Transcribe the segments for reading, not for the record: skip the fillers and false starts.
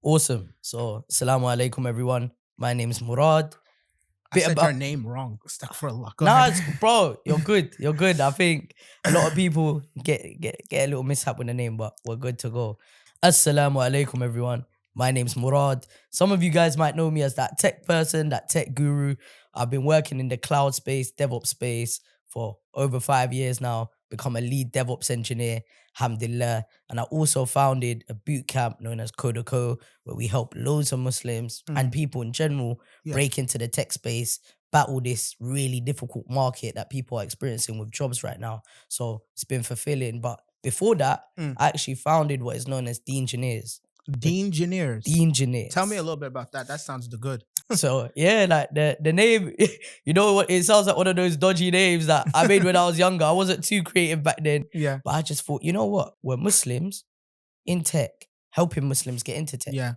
Awesome. So, Assalamu alaikum, everyone. My name is Murrad. I said your name wrong. Astaghfirullah. Go Nah, ahead. bro, you're good. You're good. I think a lot of people get a little mishap with the name, but we're good to go. Assalamu alaikum, everyone. My name's Murrad. Some of you guys might know me as that tech person, that tech guru. I've been working in the cloud space, DevOps space for over 5 years now, become a lead DevOps engineer, alhamdulillah. And I also founded a boot camp known as Kodako, where we help loads of Muslims and people in general break into the tech space, battle this really difficult market that people are experiencing with jobs right now. So it's been fulfilling. But before that, I actually founded what is known as The Engineers. The Engineers. The Engineers. Tell me a little bit about that. That sounds good. So yeah, like the name, you know what? It sounds like one of those dodgy names that I made when I was younger. I wasn't too creative back then. Yeah. But I just thought, you know what? We're Muslims in tech, helping Muslims get into tech. Yeah.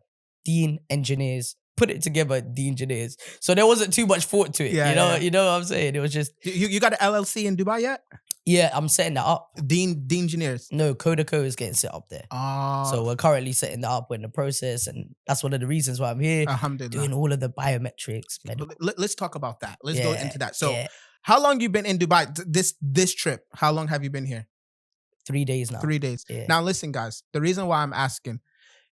Dean Engineers. Put it together, The Engineers. So there wasn't too much thought to it. Yeah, You know what I'm saying? It was just You got an LLC in Dubai yet? yeah, I'm setting that up. The Engineers. No, Kodako is getting set up there. So we're currently setting that up. We're in the process, and that's one of the reasons why I'm here. Alhamdulillah. Doing all of the biometrics. Let's talk about that. Let's go into that. So how long you been in Dubai? This trip, how long have you been here? 3 days now. 3 days. Yeah. Now listen, guys, the reason why I'm asking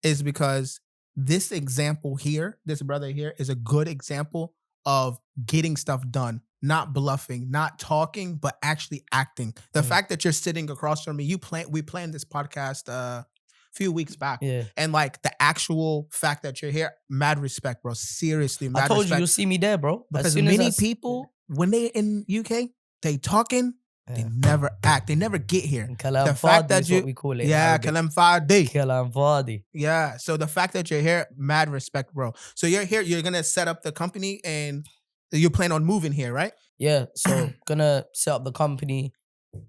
is because this example here, this brother here, is a good example of getting stuff done, not bluffing, not talking, but actually acting. The fact that you're sitting across from me, we planned this podcast a few weeks back. Yeah. And like the actual fact that you're here, mad respect, bro. Seriously, mad I told respect. you, you'll see me there, bro. Because many people, when they in UK, they talking, they never act. They never get here. The fact that what we call it. Yeah, Kalam Fadi. Kalam Fadi. Yeah. So the fact that you're here, mad respect, bro. So you're here, you're going to set up the company and you plan on moving here, right? Yeah. So gonna set up the company,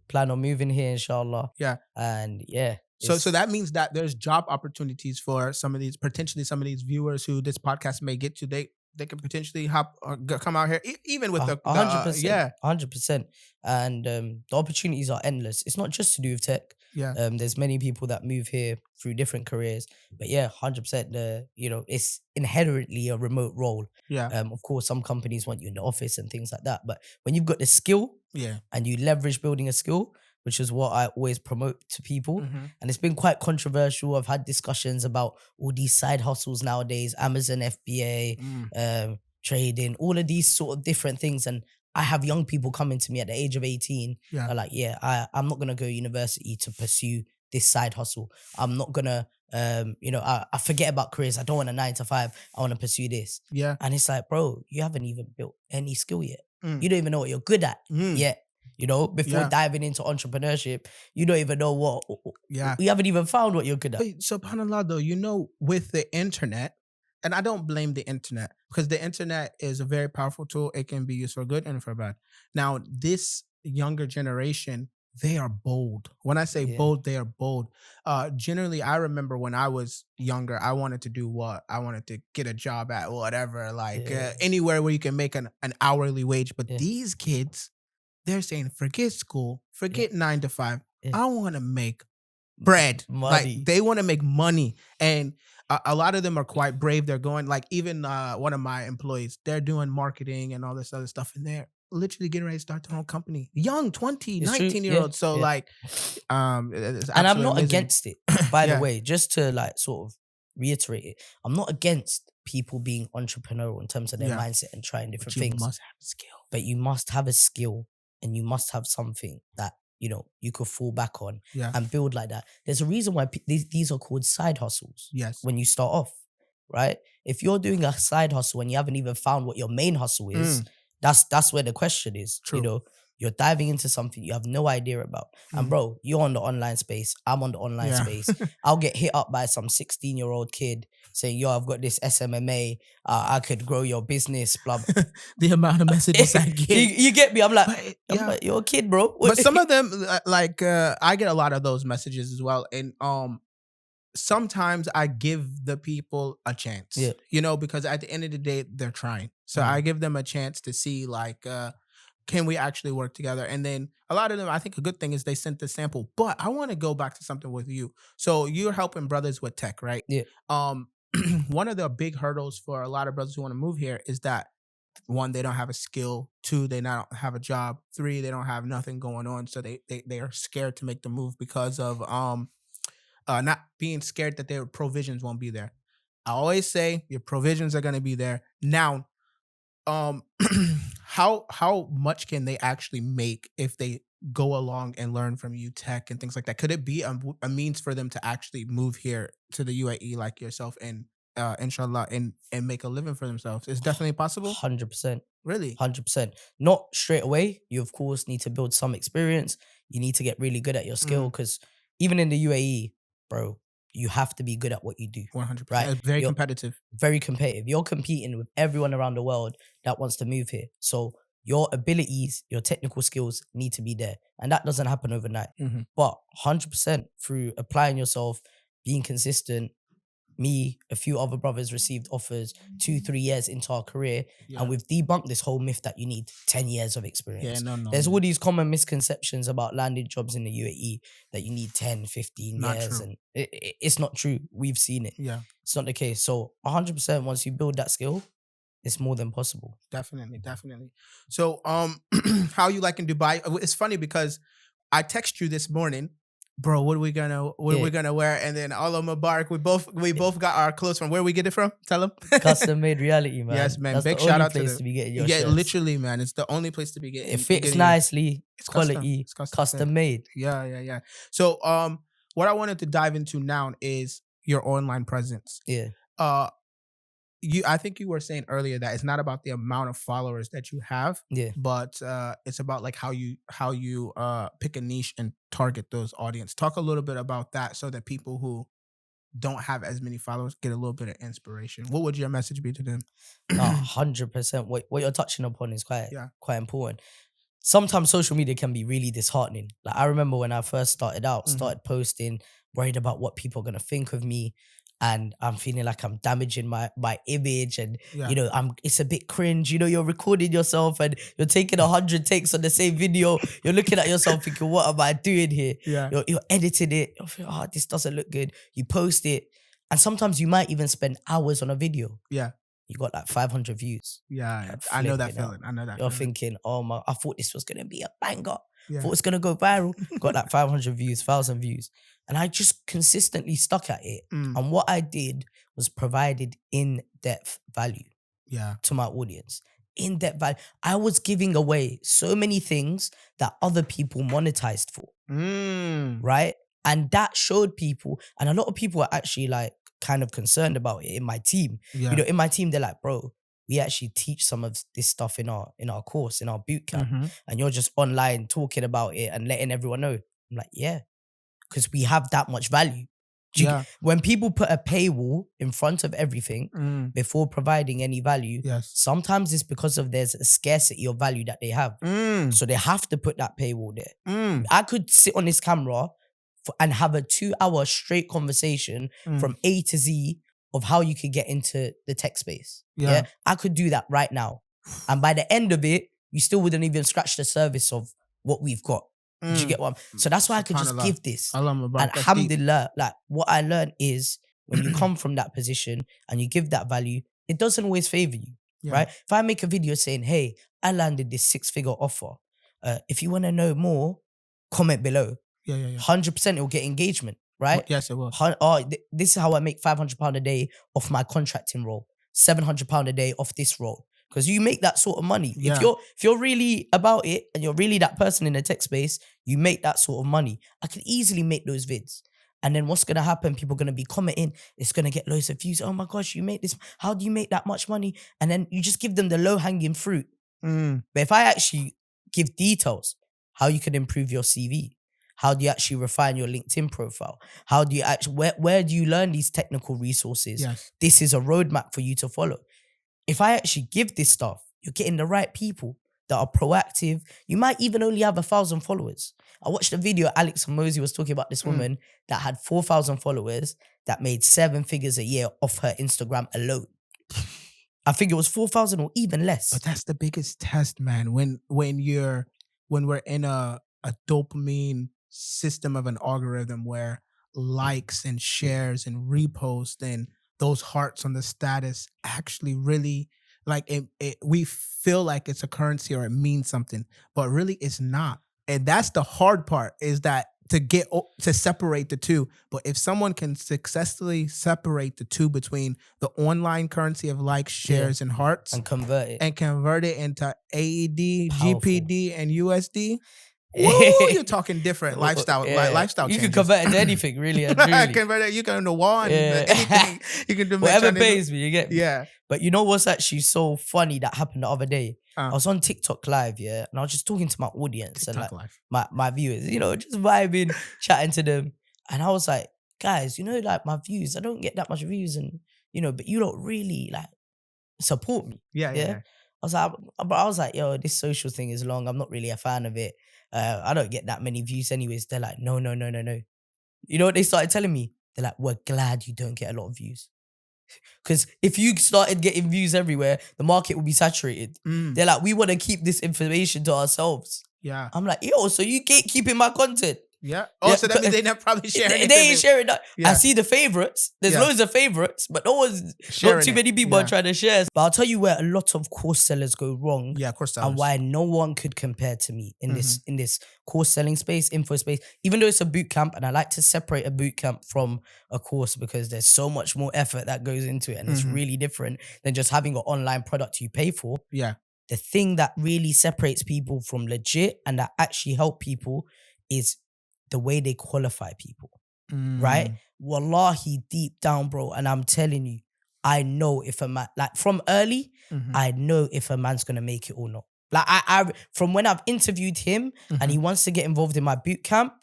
plan on moving here, inshallah. Yeah. And yeah. So that means that there's job opportunities for potentially some of these viewers who this podcast may get to. They can potentially come out here, even with the 100%. yeah, 100%. And the opportunities are endless. It's not just to do with tech. Yeah. There's many people that move here through different careers. But yeah, 100%. It's inherently a remote role. Yeah. Of course, some companies want you in the office and things like that. But when you've got the skill, yeah, and you leverage building a skill, which is what I always promote to people. And it's been quite controversial. I've had discussions about all these side hustles nowadays, Amazon FBA, trading, all of these sort of different things. And I have young people coming to me at the age of 18. Yeah. Are like, I'm not going to go to university to pursue this side hustle. I'm not going to, I forget about careers. I don't want a 9 to 5. I want to pursue this. Yeah. And it's like, bro, you haven't even built any skill yet. You don't even know what you're good at yet. Before diving into entrepreneurship, you don't even know what. Yeah. You haven't even found what you're good at. Wait, subhanAllah, though, with the internet, and I don't blame the internet because the internet is a very powerful tool. It can be used for good and for bad. Now, this younger generation, they are bold. When I say bold, they are bold. Generally, I remember when I was younger, I wanted to do what? I wanted to get a job at whatever, anywhere where you can make an hourly wage. But these kids, they're saying, forget school, forget 9 to 5. I want to make bread. Money. Like they want to make money. And a lot of them are quite brave. They're going, like even one of my employees, they're doing marketing and all this other stuff. And they're literally getting ready to start their own company. Young, 20, 19-year-olds. So and I'm not amazing. Against it, by the way, just to sort of reiterate it. I'm not against people being entrepreneurial in terms of their mindset and trying different things. You must have a skill. But you must have a skill and you must have something that, you could fall back on and build like that. There's a reason why these are called side hustles. Yes. When you start off, right? If you're doing a side hustle and you haven't even found what your main hustle is, that's where the question is. True. You're diving into something you have no idea about. And bro, you're on the online space. I'm on the online space. I'll get hit up by some 16-year-old kid saying, yo, I've got this SMMA. I could grow your business, blah, blah. The amount of messages I get. You get me? I'm like, you're a kid, bro. But some of them, I get a lot of those messages as well. And sometimes I give the people a chance, because at the end of the day, they're trying. So I give them a chance to see can we actually work together? And then a lot of them, I think a good thing is they sent the sample. But I want to go back to something with you. So you're helping brothers with tech, right? Yeah. one of the big hurdles for a lot of brothers who want to move here is that, one, they don't have a skill. Two, they don't have a job. Three, they don't have nothing going on. So they are scared to make the move because of not being scared that their provisions won't be there. I always say your provisions are going to be there. Now, how much can they actually make if they go along and learn from you tech and things like that? Could it be a means for them to actually move here to the UAE like yourself and inshallah and make a living for themselves? It's definitely possible. 100%. Really? 100%. Not straight away. You, of course, need to build some experience. You need to get really good at your skill because even in the UAE, bro, you have to be good at what you do. 100%. Right? It's very You're competitive. Very competitive. You're competing with everyone around the world that wants to move here. So your abilities, your technical skills need to be there. And that doesn't happen overnight. But 100% through applying yourself, being consistent, me, a few other brothers received offers 2-3 years into our career, and we've debunked this whole myth that you need 10 years of experience. There's all these common misconceptions about landing jobs in the UAE that you need 10, 15 Not years, true. and it's not true. We've seen it. Yeah, It's not the case. So 100%, once you build that skill, it's more than possible. definitely. So, how you like in Dubai? It's funny because I text you this morning, bro. What are we gonna wear? And then Allah Mubarak, we both got our clothes from where we get it from. Tell them. Custom made reality, man. Yes, man. That's Big the shout only out to place the, to be getting your yeah, shirts. literally, man. It's the only place to be getting. It fits getting nicely, It's custom. quality, It's custom custom made. Yeah. So, what I wanted to dive into now is your online presence. Yeah. I think you were saying earlier that it's not about the amount of followers that you have, Yeah. but it's about like how you pick a niche and target those audience. Talk a little bit about that so that people who don't have as many followers get a little bit of inspiration. What would your message be to them? 100%. What you're touching upon is quite Yeah. important. Sometimes social media can be really disheartening. Like I remember when I first started out, started posting, worried about what people are gonna think of me. And I'm feeling like I'm damaging my image, and Yeah. you know, it's a bit cringe. You know, you're recording yourself and you're taking 100 takes on the same video. You're looking at yourself thinking, "What am I doing here?" Yeah. You're editing it. You're thinking, "Oh, this doesn't look good." You post it, and sometimes you might even spend hours on a video. Yeah. You got like 500 views. Yeah. Like, I know that flipping feeling. out. I know that You're feeling. thinking, "Oh my, I thought this was gonna be a banger. Yeah. Thought it's gonna go viral." Got like 500 views, 1,000 views, and I just consistently stuck at it. And what I did was provided in-depth value Yeah. to my audience. In-depth value. I was giving away so many things that other people monetized for, right? And that showed people, and a lot of people are actually like kind of concerned about it in my team. Yeah. You know, in my team, they're like, "Bro, we actually teach some of this stuff in our course, in our boot camp, and you're just online talking about it and letting everyone know." I'm like, yeah, because we have that much value. When people put a paywall in front of everything before providing any value, Yes. sometimes it's because of there's a scarcity of value that they have. So they have to put that paywall there. I could sit on this camera and have a 2-hour straight conversation from A to Z of how you could get into the tech space. Yeah. I could do that right now. And by the end of it, you still wouldn't even scratch the surface of what we've got. Do you get what so that's why I could just give this. And alhamdulillah, like what I learned is when you come from that position and you give that value, it doesn't always favor you, right? If I make a video saying, "Hey, I landed this 6-figure offer. If you want to know more, comment below." 100% it will get engagement, right? Yes, it will. This is how I make £500 a day off my contracting role, £700 a day off this role. Because you make that sort of money. Yeah. If you're really about it and you're really that person in the tech space, you make that sort of money. I could easily make those vids. And then what's going to happen? People are going to be commenting. It's going to get loads of views. "Oh my gosh, you make this. How do you make that much money?" And then you just give them the low-hanging fruit. But if I actually give details, how you can improve your CV, how do you actually refine your LinkedIn profile? How do you actually, where do you learn these technical resources? Yes. This is a roadmap for you to follow. If I actually give this stuff, you're getting the right people that are proactive. You might even only have 1,000 followers. I watched a video, Alex Mosey was talking about this woman that had 4,000 followers that made 7 figures a year off her Instagram alone. I think it was 4,000 or even less. But that's the biggest test, man. When we're in a dopamine system of an algorithm where likes and shares and reposts and those hearts on the status actually really like we feel like it's a currency or it means something, but really it's not. And that's the hard part, is that to separate the two. But if someone can successfully separate the two between the online currency of likes, shares, and hearts, and convert it into AED, Powerful. GPD, and USD, woo, you're talking different lifestyle You changes. can convert it to anything, really and truly. Convert it, you can do one, Yeah. anything. You can do Whatever pays me, you get me. Yeah. But you know what's actually so funny that happened the other day? Uh. I was on TikTok live, and I was just talking to my audience TikTok and live. my viewers, just vibing, chatting to them. And I was like, guys, like my views, I don't get that much views, and but you don't really like support me. Yeah. I was like, yo, this social thing is long. I'm not really a fan of it. I don't get that many views anyways. They're like, no. You know what they started telling me? They're like, we're glad you don't get a lot of views. Because if you started getting views everywhere, the market will be saturated. They're like, we want to keep this information to ourselves. Yeah. I'm like, yo, so you keeping my content? Yeah. Oh, so that means they're not probably sharing it. They ain't sharing that. Yeah. I see the favorites. There's loads of favorites, but not too many people are trying to share. But I'll tell you where a lot of course sellers go wrong. Yeah, course sellers. And why no one could compare to me in this course selling space, info space, even though it's a boot camp, and I like to separate a boot camp from a course because there's so much more effort that goes into it, and it's really different than just having an online product you pay for. Yeah. The thing that really separates people from legit and that actually help people is the way they qualify people, right? Wallahi, deep down, bro. And I'm telling you, I know if a man, like from early, I know if a man's going to make it or not. Like I from when I've interviewed him and he wants to get involved in my boot camp,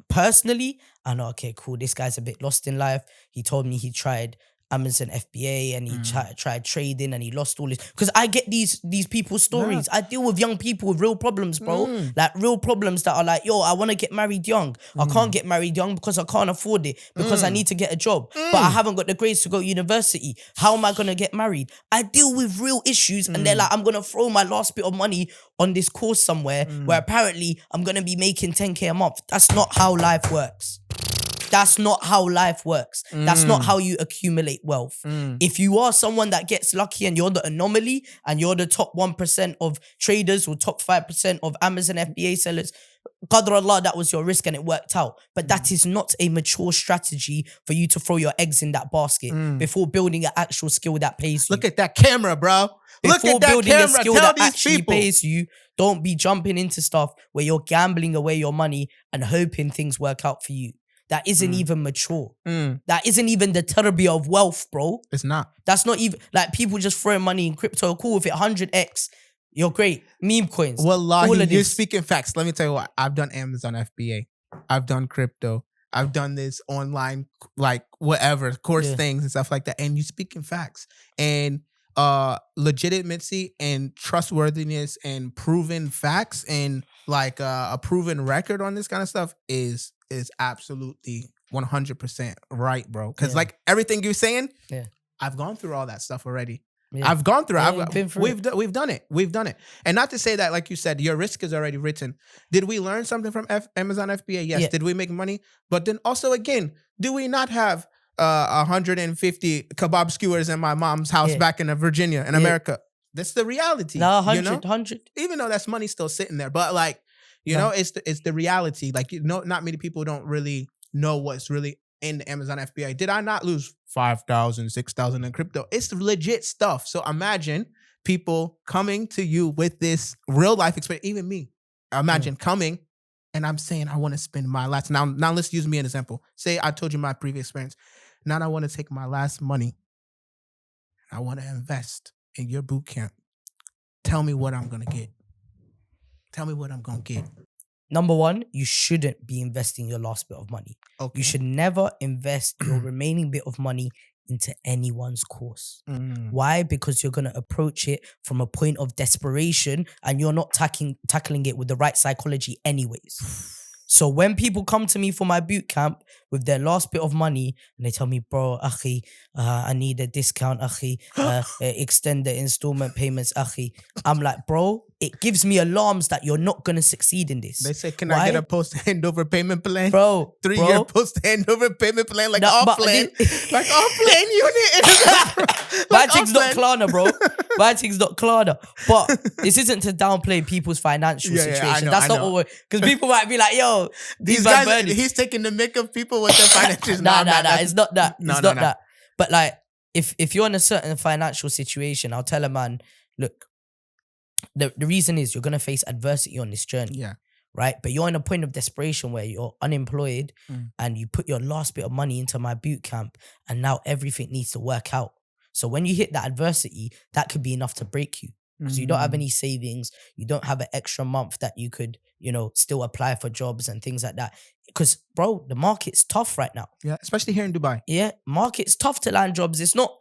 personally, I know, okay, cool. This guy's a bit lost in life. He told me he tried Amazon FBA and he tried trading and he lost all this. Because I get these people's stories. I deal with young people with real problems, bro. Like real problems that are like, yo, I want to get married young. I can't get married young because I can't afford it. Because I need to get a job. But I haven't got the grades to go to university. How am I going to get married? I deal with real issues and they're like, I'm going to throw my last bit of money on this course somewhere where apparently I'm going to be making 10K a month. That's not how life works. That's not how life works. That's not how you accumulate wealth. If you are someone that gets lucky and you're the anomaly and you're the top 1% of traders or top 5% of Amazon FBA sellers, Qadr Allah, that was your risk and it worked out. But that is not a mature strategy for you to throw your eggs in that basket before building an actual skill that pays you. Look at that camera, bro. Look at that building camera. a skill Tell that these actually people. pays you, don't be jumping into stuff where you're gambling away your money and hoping things work out for you. That isn't even mature. That isn't even the tarbiyah of wealth, bro. It's not. That's not even, like people just throwing money in crypto. Cool, with it 100x, you're great. Meme coins. Wallahi, all of you're this. speaking facts. Let me tell you what. I've done Amazon FBA. I've done crypto. I've done this online, like whatever, course things and stuff like that. And you speaking facts. And legitimacy and trustworthiness and proven facts and like a proven record on this kind of stuff is absolutely 100% right, bro. Because like everything you're saying, I've gone through all that stuff already. I've gone through it. We've done it. We've done it. And not to say that, like you said, your risk is already written. Did we learn something from Amazon FBA? Yes. Did we make money? But then also, again, do we not have 150 kebab skewers in my mom's house back in Virginia, in America? That's the reality. No, 100, you know? 100. Even though that's money still sitting there. But like, you know, it's the reality. Like, not many people don't really know what's really in the Amazon FBA. Did I not lose 5,000, 6,000 in crypto? It's legit stuff. So imagine people coming to you with this real life experience. Even me. Imagine coming and I'm saying, I want to spend my last. Now let's use me as an example. Say I told you my previous experience. Now I want to take my last money. I want to invest in your boot camp. Tell me what I'm going to get. Tell me what I'm going to get. Number one, you shouldn't be investing your last bit of money. Okay. You should never invest your remaining bit of money into anyone's course. Why? Because you're going to approach it from a point of desperation and you're not tackling it with the right psychology anyways. So when people come to me for my boot camp with their last bit of money and they tell me, bro, akhi, I need a discount, akhi, extend the installment payments, akhi. I'm like, bro, it gives me alarms that you're not going to succeed in this. They say, can I get a post handover payment plan? Bro, 3-year post handover payment plan, like offline unit. My thing's not Klarna, bro. My thing's not Klarna. But this isn't to downplay people's financial situation. That's not what we're... Because people might be like, yo, these guys, he's taking the mick of people with their finances. Nah, it's not that. It's not that. But like, if you're in a certain financial situation, I'll tell a man, look, the reason is you're going to face adversity on this journey. Yeah. Right? But you're in a point of desperation where you're unemployed and you put your last bit of money into my boot camp and now everything needs to work out. So when you hit that adversity, that could be enough to break you because you don't have any savings. You don't have an extra month that you could, still apply for jobs and things like that. Because, bro, the market's tough right now. Yeah, especially here in Dubai. Yeah, market's tough to land jobs. It's not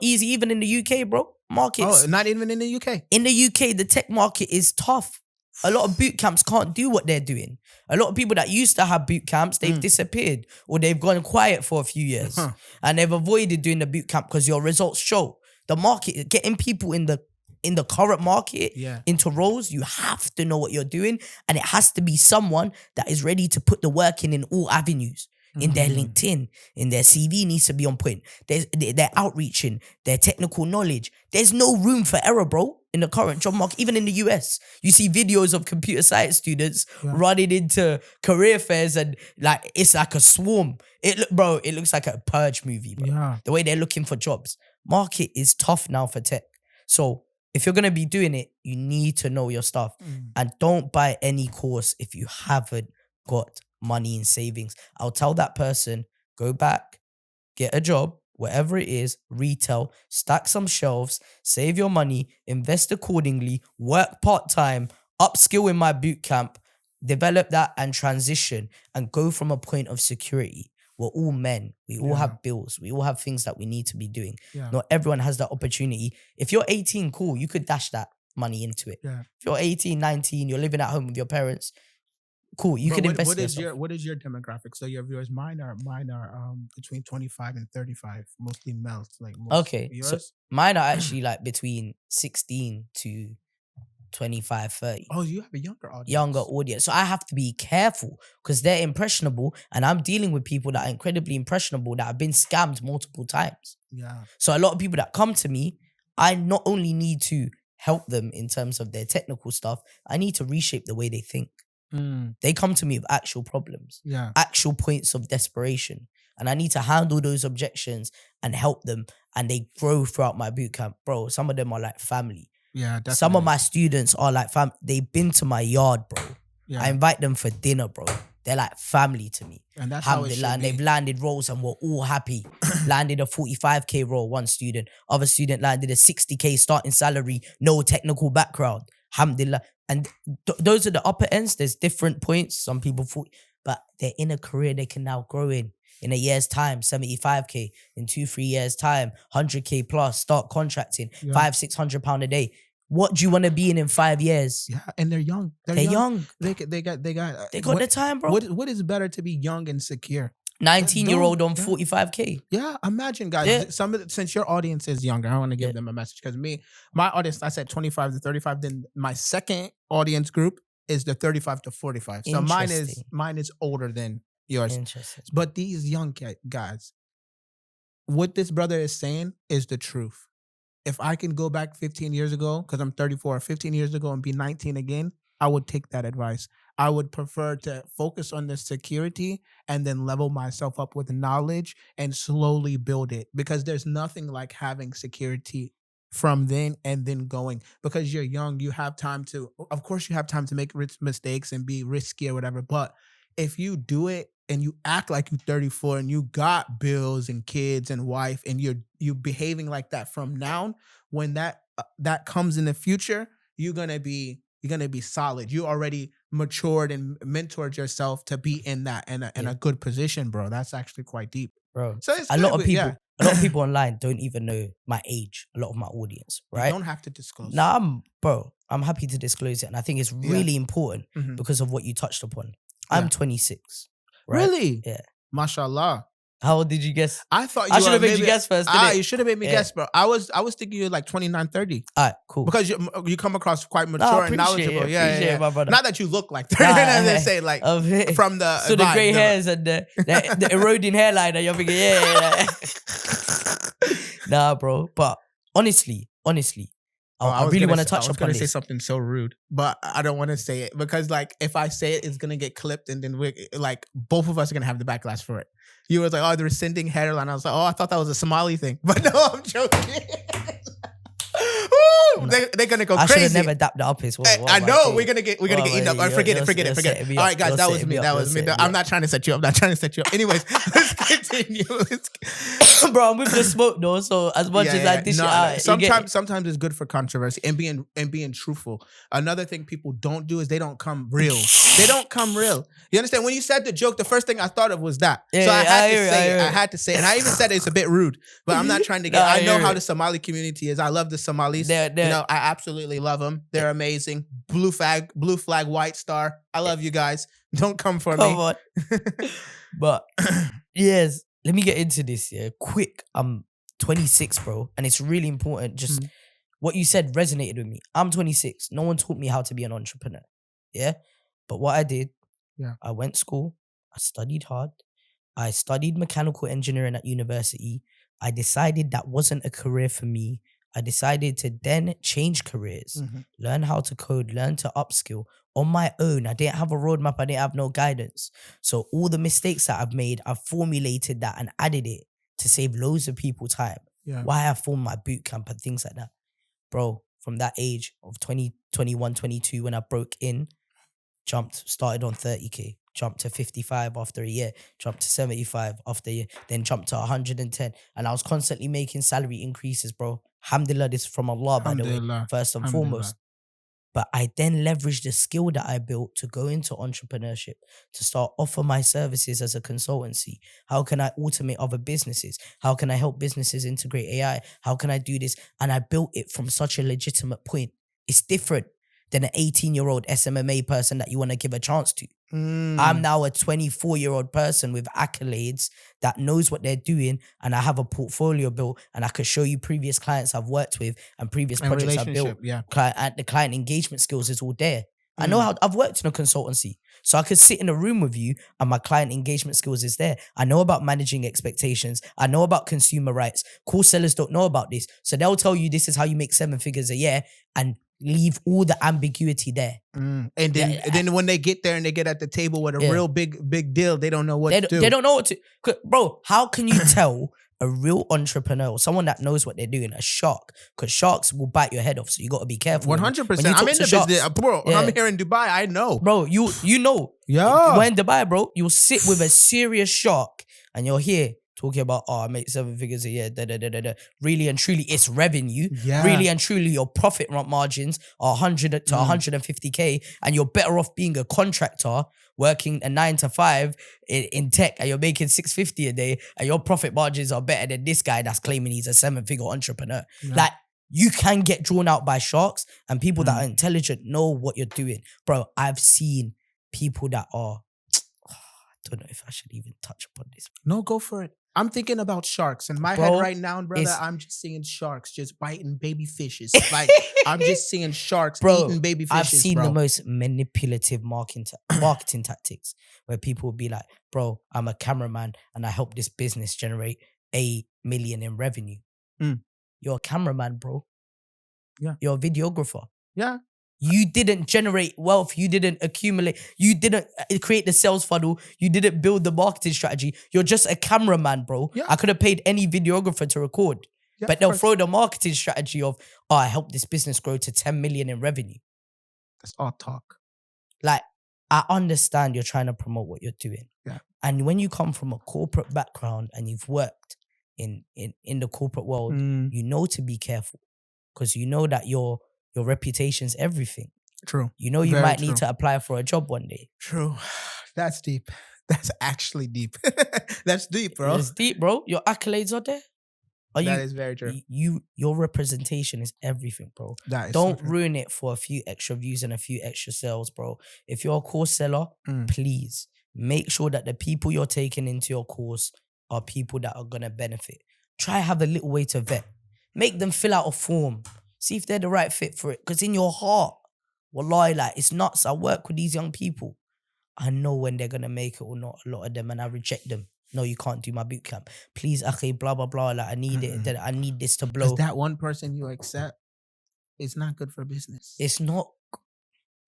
easy even in the UK, bro. Markets. Oh, not even in the UK. In the UK, the tech market is tough. A lot of boot camps can't do what they're doing. A lot of people that used to have boot camps, they've disappeared or they've gone quiet for a few years and they've avoided doing the boot camp because your results show. The market, getting people in the current market into roles, you have to know what you're doing and it has to be someone that is ready to put the work in all avenues. In their LinkedIn, in their CV needs to be on point. Their outreaching, their technical knowledge. There's no room for error, bro, in the current job market. Even in the US, you see videos of computer science students running into career fairs and like it's like a swarm. It looks like a purge movie, bro. Yeah. The way they're looking for jobs. Market is tough now for tech. So if you're going to be doing it, you need to know your stuff. And don't buy any course if you haven't got money in savings. I'll tell that person, go back, get a job, whatever it is, retail, stack some shelves, save your money, invest accordingly, work part-time, upskill in my boot camp, develop that and transition and go from a point of security. We're all men. We all have bills. We all have things that we need to be doing. Yeah. Not everyone has that opportunity. If you're 18, cool, you could dash that money into it. Yeah. If you're 18, 19, you're living at home with your parents, cool, you can invest what is your demographic? So your viewers, mine are between 25 and 35, mostly males. Like most okay, yours? so mine are actually like between 16 to 25, 30. Oh, you have a younger audience. So I have to be careful because they're impressionable and I'm dealing with people that are incredibly impressionable that have been scammed multiple times. Yeah. So a lot of people that come to me, I not only need to help them in terms of their technical stuff, I need to reshape the way they think. They come to me with actual problems, actual points of desperation, and I need to handle those objections and help them, and they grow throughout my bootcamp. Bro, some of them are like family. Yeah, definitely. Some of my students are like family. They've been to my yard, bro. Yeah. I invite them for dinner, bro. They're like family to me. And that's how it should be. They've landed roles and we're all happy. Landed a 45k role, one student. Other student landed a 60k starting salary, no technical background. Alhamdulillah. And those are the upper ends. There's different points. Some people 40, but they're in a career they can now grow in a year's time, 75k. In 2-3 years' time, 100k plus, start contracting, £500-600 a day. What do you want to be in 5 years? Yeah, and they're young. They're young. They got the time, bro. What is better to be young and secure? 19-year-old on 45k. Yeah, imagine, guys. Yeah. Since your audience is younger, I want to give them a message because my audience, I said 25 to 35. Then my second audience group is the 35 to 45. So mine is older than yours. Interesting. But these young guys, what this brother is saying is the truth. If I can go back 15 years ago, because I'm 34, 15 years ago and be 19 again, I would take that advice. I would prefer to focus on the security and then level myself up with knowledge and slowly build it, because there's nothing like having security from then and then going, because you're young. You have time to, of course you have time to make mistakes and be risky or whatever. But if you do it and you act like you're 34 and you got bills and kids and wife and you're behaving like that from now, when that comes in the future, you're gonna be solid. You already matured and mentored yourself to be in that in a good position, bro. That's actually quite deep, bro. So it's a lot of people online don't even know my age. A lot of my audience, right? You don't have to disclose. I'm happy to disclose it, and I think it's really important because of what you touched upon. I'm 26. Right? Really? Yeah. Mashallah. How old did you guess? I thought I should have made you guess first. You should have made me guess, bro. I was thinking you're like 29, 30. All right, cool. Because you come across quite mature and knowledgeable. Appreciate it, my brother. Not that you look like 30. They say like from the so the grey hairs and the eroding hairline, and you're thinking, Nah, bro. But honestly, I really want to touch upon this. I was going to say something so rude, but I don't want to say it because, like, if I say it, it's going to get clipped, and then both of us are going to have the backlash for it. You was like, oh, the rescinding hairline. I was like, oh, I thought that was a Somali thing, but no, I'm joking. They're gonna go crazy. I should have never dapped up his. I know we're gonna get eaten up. Forget it. All right, guys, that was me. I'm not trying to set you up. Anyways, let's continue. Bro, I'm with the smoke though. So as much as I dish it out, sometimes it's good for controversy and being truthful. Another thing people don't do is they don't come real. You understand? When you said the joke, the first thing I thought of was that. So I had to say it. And I even said it's a bit rude, but I'm not trying to get. I know how the Somali community is. I love the Somalis. I absolutely love them. They're amazing. Blue flag, white star. I love you guys. Don't come for me. On. But yes, let me get into this. Yeah, quick. I'm 26, bro, and it's really important. Just what you said resonated with me. I'm 26. No one taught me how to be an entrepreneur. Yeah, but what I did, I went to school. I studied hard. I studied mechanical engineering at university. I decided that wasn't a career for me. I decided to then change careers, learn how to code, learn to upskill on my own. I didn't have a roadmap. I didn't have no guidance. So all the mistakes that I've made, I've formulated that and added it to save loads of people time. Yeah. Why I formed my boot camp and things like that. Bro, from that age of 20, 21, 22, when I broke in, started on 30K. Jumped to 55 after a year, jumped to 75 after a year, then jumped to 110. And I was constantly making salary increases, bro. Alhamdulillah, this is from Allah, by the way, first and foremost. But I then leveraged the skill that I built to go into entrepreneurship, to start offer my services as a consultancy. How can I automate other businesses? How can I help businesses integrate AI? How can I do this? And I built it from such a legitimate point. It's different than an 18-year-old SMMA person that you want to give a chance to. I'm now a 24-year-old person with accolades that knows what they're doing, and I have a portfolio built, and I could show you previous clients I've worked with and previous projects I've built. Yeah. The client engagement skills is all there. I know how I've worked in a consultancy, so I could sit in a room with you and my client engagement skills is there. I know about managing expectations. I know about consumer rights. Core sellers don't know about this. So they'll tell you this is how you make 7 figures a year and leave all the ambiguity there. And then when they get there and they get at the table with a real big deal, they don't know what to do. They don't know what to... Bro, how can you tell a real entrepreneur or someone that knows what they're doing a shark? Because sharks will bite your head off, so you got to be careful. 100%. I'm in the business. Bro, I'm here in Dubai. I know. Bro, you know. Yeah. When in Dubai, bro, you'll sit with a serious shark and you're here talking about, I make 7 figures a year, Really and truly, it's revenue. Yeah. Really and truly, your profit margins are 100 to 150K, and you're better off being a contractor working a 9 to 5 in tech, and you're making 650 a day, and your profit margins are better than this guy that's claiming he's a 7-figure entrepreneur. Yeah. Like, you can get drawn out by sharks, and people that are intelligent know what you're doing. Bro, I've seen people that are... I don't know if I should even touch upon this. No, go for it. I'm thinking about sharks. In my head right now, brother, I'm just seeing sharks just biting baby fishes. Like, I'm just seeing sharks eating baby fishes, I've seen the most manipulative marketing tactics where people will be like, bro, I'm a cameraman and I help this business generate $1 million in revenue. You're a cameraman, bro. Yeah. You're a videographer. Yeah. You didn't generate wealth. You didn't accumulate. You didn't create the sales funnel. You didn't build the marketing strategy. You're just a cameraman, bro. Yeah. I could have paid any videographer to record. Yeah, but they'll throw the marketing strategy of, I helped this business grow to 10 million in revenue. That's all talk. Like, I understand you're trying to promote what you're doing. Yeah. And when you come from a corporate background and you've worked in the corporate world, you know to be careful, because you know that your reputation's everything. True. You know you might need to apply for a job one day. True. That's deep. That's actually deep. That's deep, bro. It's deep, bro. Your accolades are there. That is very true. Your representation is everything, bro. That is so Don't true. ruin it for a few extra views and a few extra sales, bro. If you're a course seller, please make sure that the people you're taking into your course are people that are gonna benefit. Try have a little way to vet. Make them fill out a form. See if they're the right fit for it. Because in your heart, wallahi, like, it's nuts. I work with these young people. I know when they're gonna make it or not, a lot of them, and I reject them. No, you can't do my boot camp. Please, akhi, blah, blah, blah. Like, I need it. That I need this to blow. Because that one person you accept is not good for business. It's not.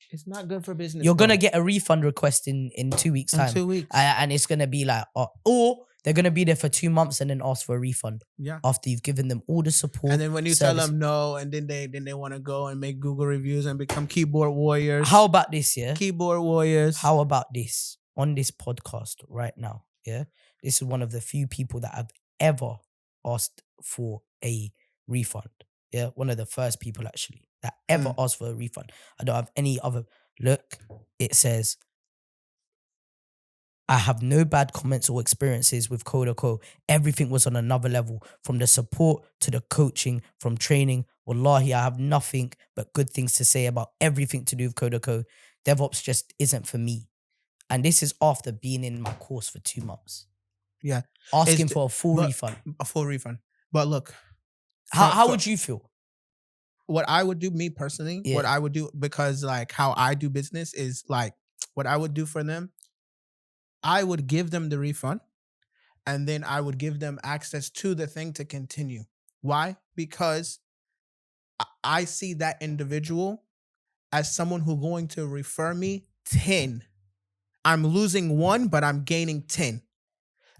It's not good for business. You're gonna get a refund request in 2 weeks' time. In 2 weeks. And it's gonna be like, or they're gonna be there for 2 months and then ask for a refund. Yeah. After you've given them all the support. And then when you tell them no, and then they want to go and make Google reviews and become keyboard warriors. How about this, yeah? Keyboard warriors. How about this? On this podcast right now, yeah? This is one of the few people that I've ever asked for a refund. Yeah, one of the first people actually that ever asked for a refund. I don't have any other. Look, it says, I have no bad comments or experiences with Coda.co. Everything was on another level, from the support to the coaching, from training. Wallahi, I have nothing but good things to say about everything to do with Coda.co. DevOps just isn't for me. And this is after being in my course for 2 months. Yeah. Asking for a full refund. A full refund. But look. How would you feel? What I would do, me personally, what I would do, because like how I do business is like, what I would do for them, I would give them the refund and then I would give them access to the thing to continue. Why? Because I see that individual as someone who's going to refer me 10. I'm losing 1, but I'm gaining 10,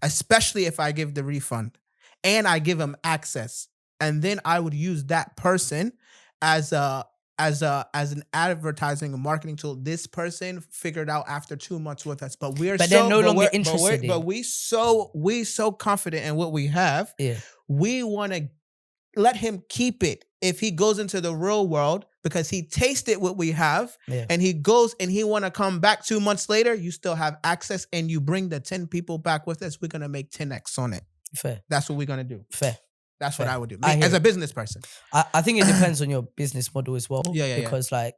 especially if I give the refund and I give them access. And then I would use that person as an advertising and marketing tool. This person figured out after 2 months with us, but they're no longer interested. But we so confident in what we have. Yeah, we want to let him keep it if he goes into the real world, because he tasted what we have, and he goes and he want to come back 2 months later. You still have access, and you bring the 10 people back with us. We're gonna make 10x on it. Fair. That's what we're gonna do. Fair. That's what I would do as a business person. I think it depends on your business model as well. Yeah. Because like,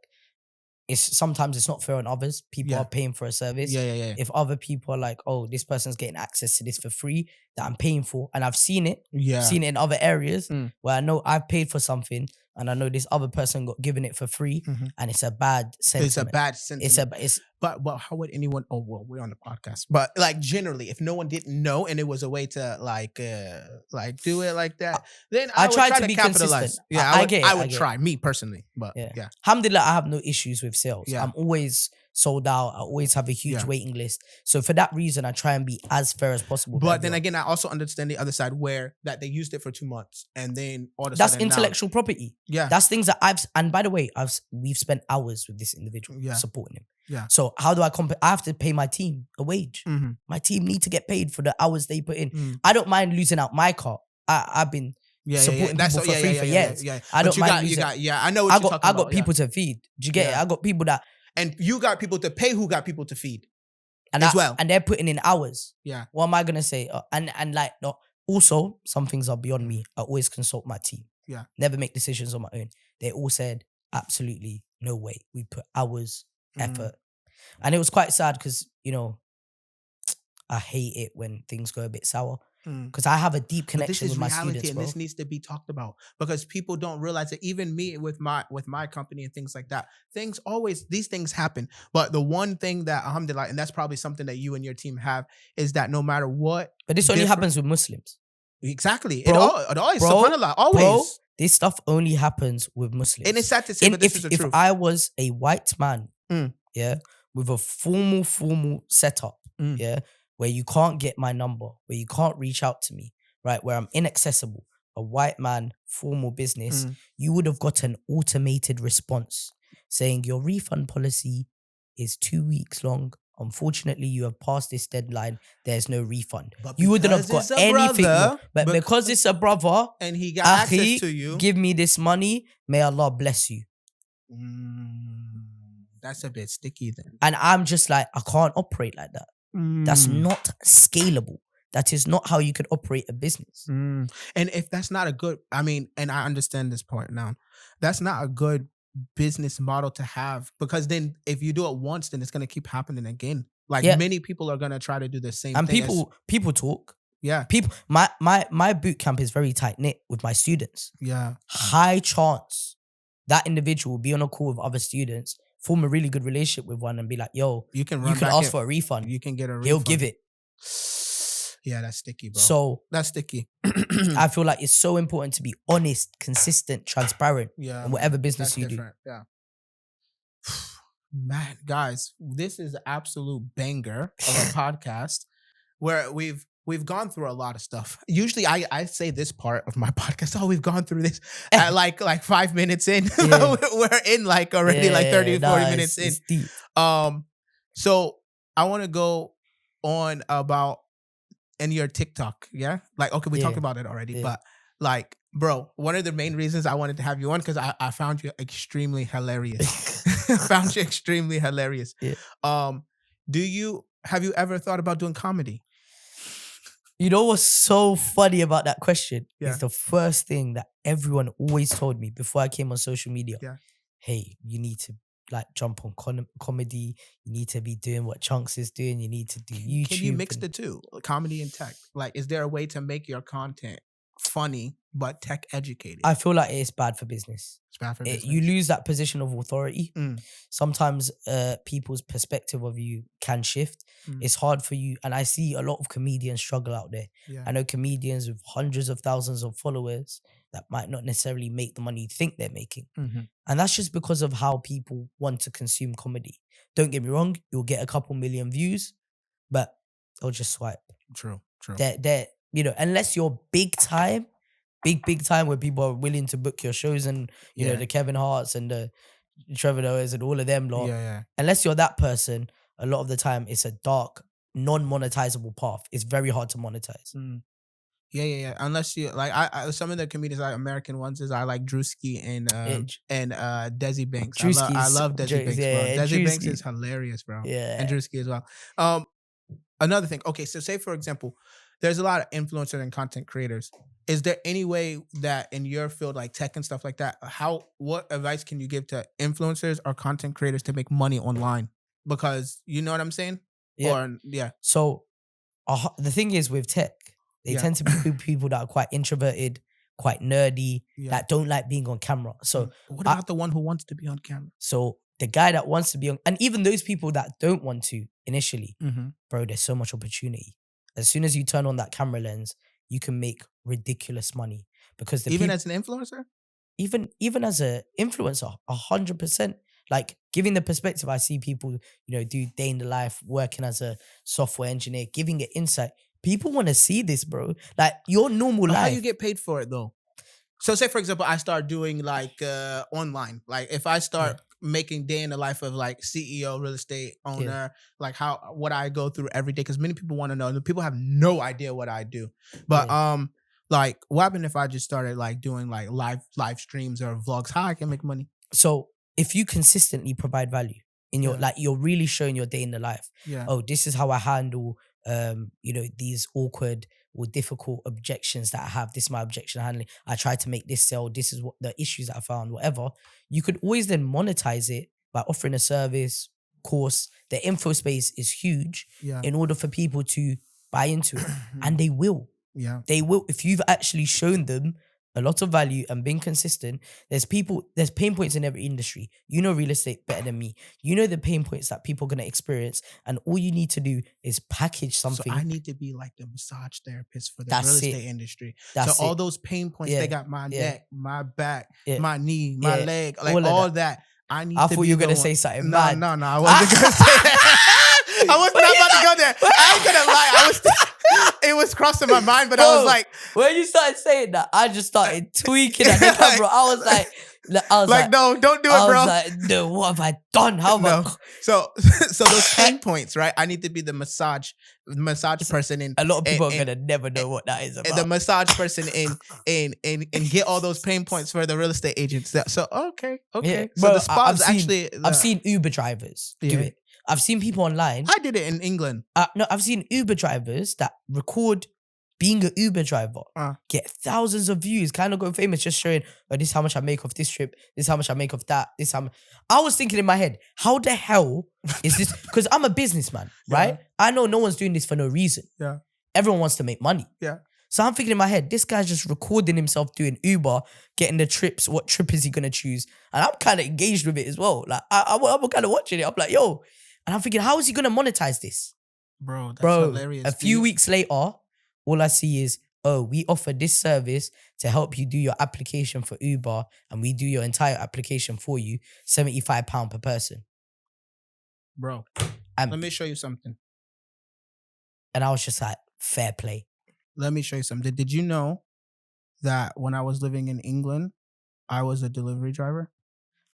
sometimes it's not fair on others. People are paying for a service. Yeah. If other people are like, oh, this person's getting access to this for free that I'm paying for, and I've seen it. Yeah. Seen it in other areas where I know I've paid for something and I know this other person got given it for free, and it's a bad sentiment. It's a bad sentiment. But how would anyone? Oh well, we're on the podcast. But like generally, if no one didn't know and it was a way to like do it like that, then I would try to be capitalize. Consistent. Yeah, I would try, me personally. But yeah. Alhamdulillah, I have no issues with sales. Yeah. I'm always sold out. I always have a huge waiting list. So for that reason, I try and be as fair as possible. But then again, I also understand the other side where that they used it for 2 months and then all of a that's sudden intellectual property. Yeah. That's things that and by the way, we've spent hours with this individual supporting him. Yeah. So how do I I have to pay my team a wage. My team need to get paid for the hours they put in. I don't mind losing out my car. I've been supporting people for free for years. I don't mind losing. I know what you're talking about. I got people to feed. Do you get it? I got people that. And you got people to pay who got people to feed and as well. And they're putting in hours. Yeah. What am I going to say? And like, no, also, some things are beyond me. I always consult my team. Yeah. Never make decisions on my own. They all said, absolutely no way. We put hours, effort. And it was quite sad because, I hate it when things go a bit sour. Because I have a deep connection with my students, bro. And this needs to be talked about because people don't realize that. Even me with my company and things like that, these things happen. But the one thing that alhamdulillah, and that's probably something that you and your team have, is that no matter what, but this only happens with Muslims. Exactly. Bro, it always, subhanallah, always. Bro, this stuff only happens with Muslims. And it's sad to say, but this is the truth. If I was a white man, with a formal setup, where you can't get my number, where you can't reach out to me, right? Where I'm inaccessible, a white man, formal business, you would have got an automated response saying your refund policy is 2 weeks long. Unfortunately, you have passed this deadline. There's no refund. You wouldn't have got anything. But because it's a brother and he got access to you, give me this money. May Allah bless you. That's a bit sticky then. And I'm just like, I can't operate like that. That's not scalable. that is not how you could operate a business. And if that's not a good, I mean, and I understand this point now, that's not a good business model to have, because then if you do it once, then it's going to keep happening again. Like many people are going to try to do the same and thing. People talk. Yeah. People, my boot camp is very tight knit with my students. Yeah. High chance that individual will be on a call with other students, form a really good relationship with one, and be like, "Yo, you can ask for a refund. You can get a refund. He'll give it." Yeah, that's sticky, bro. So that's sticky. I feel like it's so important to be honest, consistent, transparent in whatever business you do. Yeah. Man, guys, this is an absolute banger of a podcast where we've gone through a lot of stuff. Usually I say this part of my podcast, we've gone through this at like 5 minutes in. Yeah. We're in like already like 30 to 40 minutes in. Deep. So I want to go on about in your TikTok, yeah? Like, okay, we talked about it already, but like, bro, one of the main reasons I wanted to have you on, because I found you extremely hilarious. Found you extremely hilarious. Yeah. Have you ever thought about doing comedy? You know what's so funny about that question? Yeah. It's the first thing that everyone always told me before I came on social media. Yeah. Hey, you need to like jump on comedy. You need to be doing what Chunks is doing. You need to do YouTube. Can you mix the two, comedy and tech? Like, is there a way to make your content funny but tech educated? I feel like it's bad for business. It's bad for business. You lose that position of authority. Sometimes people's perspective of you can shift. It's hard for you. And I see a lot of comedians struggle out there. Yeah. I know comedians with hundreds of thousands of followers that might not necessarily make the money you think they're making. And that's just because of how people want to consume comedy. Don't get me wrong, you'll get a couple million views, but they'll just swipe. True. They're you know, unless you're big time where people are willing to book your shows and, you know, the Kevin Harts and the Trevor Noahs and all of them lot. Yeah. Unless you're that person, a lot of the time it's a dark, non-monetizable path. It's very hard to monetize. Yeah. Unless you like, I some of the comedians, like American ones, is I like Drewski and Desi Banks. I love Desi Banks, bro. Desi Banks is hilarious, bro. Yeah, and Drewski as well. Another thing. Okay, so say for example, there's a lot of influencers and content creators. Is there any way that in your field, like tech and stuff like that, what advice can you give to influencers or content creators to make money online? Because you know what I'm saying? Yeah. So the thing is with tech, they tend to be people that are quite introverted, quite nerdy, that don't like being on camera. So what about the one who wants to be on camera? So the guy that wants to be on, and even those people that don't want to initially, bro, there's so much opportunity. As soon as you turn on that camera lens, you can make ridiculous money, because even as an influencer, even as an influencer, 100%. Like, giving the perspective, I see people, you know, do day in the life, working as a software engineer, giving it insight. People want to see this, bro. Like, your normal life. How you get paid for it though? So say for example, I start doing like online. Like if I start making day in the life of like CEO, real estate owner, like what I go through every day, because many people want to know. People have no idea what I do. But like what happened if I just started like doing like live streams or vlogs? How I can make money? So if you consistently provide value in your like, you're really showing your day in the life. Yeah. Oh, this is how I handle you know, these awkward or difficult objections that I have. This is my objection handling. I try to make this sell. This is what the issues that I found, whatever. You could always then monetize it by offering a service, course. The info space is huge in order for people to buy into it. And they will. Yeah. They will. If you've actually shown them a lot of value and been consistent, there's pain points in every industry. You know real estate better than me. You know the pain points that people are going to experience, and all you need to do is package something. So I need to be like the massage therapist for the real estate industry. So all those pain points, they got my neck, my back, my knee, my leg, like all that. I thought you were going to say something bad. No, I wasn't going to say that. I was not about to go there. I ain't gonna lie. It was crossing my mind, but bro, I was like, when you started saying that, I just started tweaking at the camera. I was like, no, don't do it, bro. I was like, no, what have I done? How have I? So those pain points, right? I need to be the massage person in. A lot of people are gonna never know what that is about. The massage person in get all those pain points for the real estate agents. So okay. Yeah, so bro, the spa is actually. I've seen Uber drivers do it. I've seen people online. I did it in England. No, I've seen Uber drivers that record being an Uber driver, get thousands of views, kind of go famous, just showing, oh, this is how much I make off this trip, this is how much I make off that, this is how much. I was thinking in my head, how the hell is this? Because I'm a businessman, right? I know no one's doing this for no reason. Yeah. Everyone wants to make money. Yeah. So I'm thinking in my head, this guy's just recording himself doing Uber, getting the trips. What trip is he going to choose? And I'm kind of engaged with it as well. Like, I'm kind of watching it. I'm like, yo. And I'm thinking, how is he going to monetize this? Bro, that's hilarious. A few weeks later, all I see is, oh, we offer this service to help you do your application for Uber, and we do your entire application for you, £75 per person. Bro, let me show you something. And I was just like, fair play. Let me show you something. Did you know that when I was living in England, I was a delivery driver?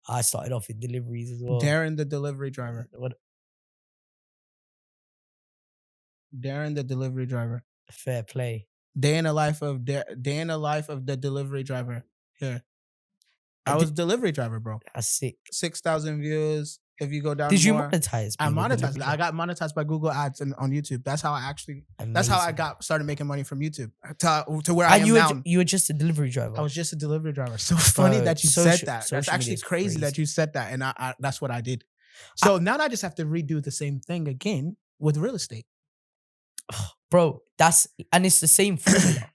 I started off in deliveries as well. Darren, the delivery driver. What? Darren, the delivery driver. Fair play. Day in the life of the delivery driver. Here. I was delivery driver, bro. That's sick. 6,000 views. If you go down Did you more, monetize? I monetized. I got monetized by Google Ads on YouTube. That's how I That's how I started making money from YouTube to where I am now. You were just a delivery driver. I was just a delivery driver. So funny that you said that. That's actually crazy that you said that, and I that's what I did. So now I just have to redo the same thing again with real estate. Bro, it's the same formula.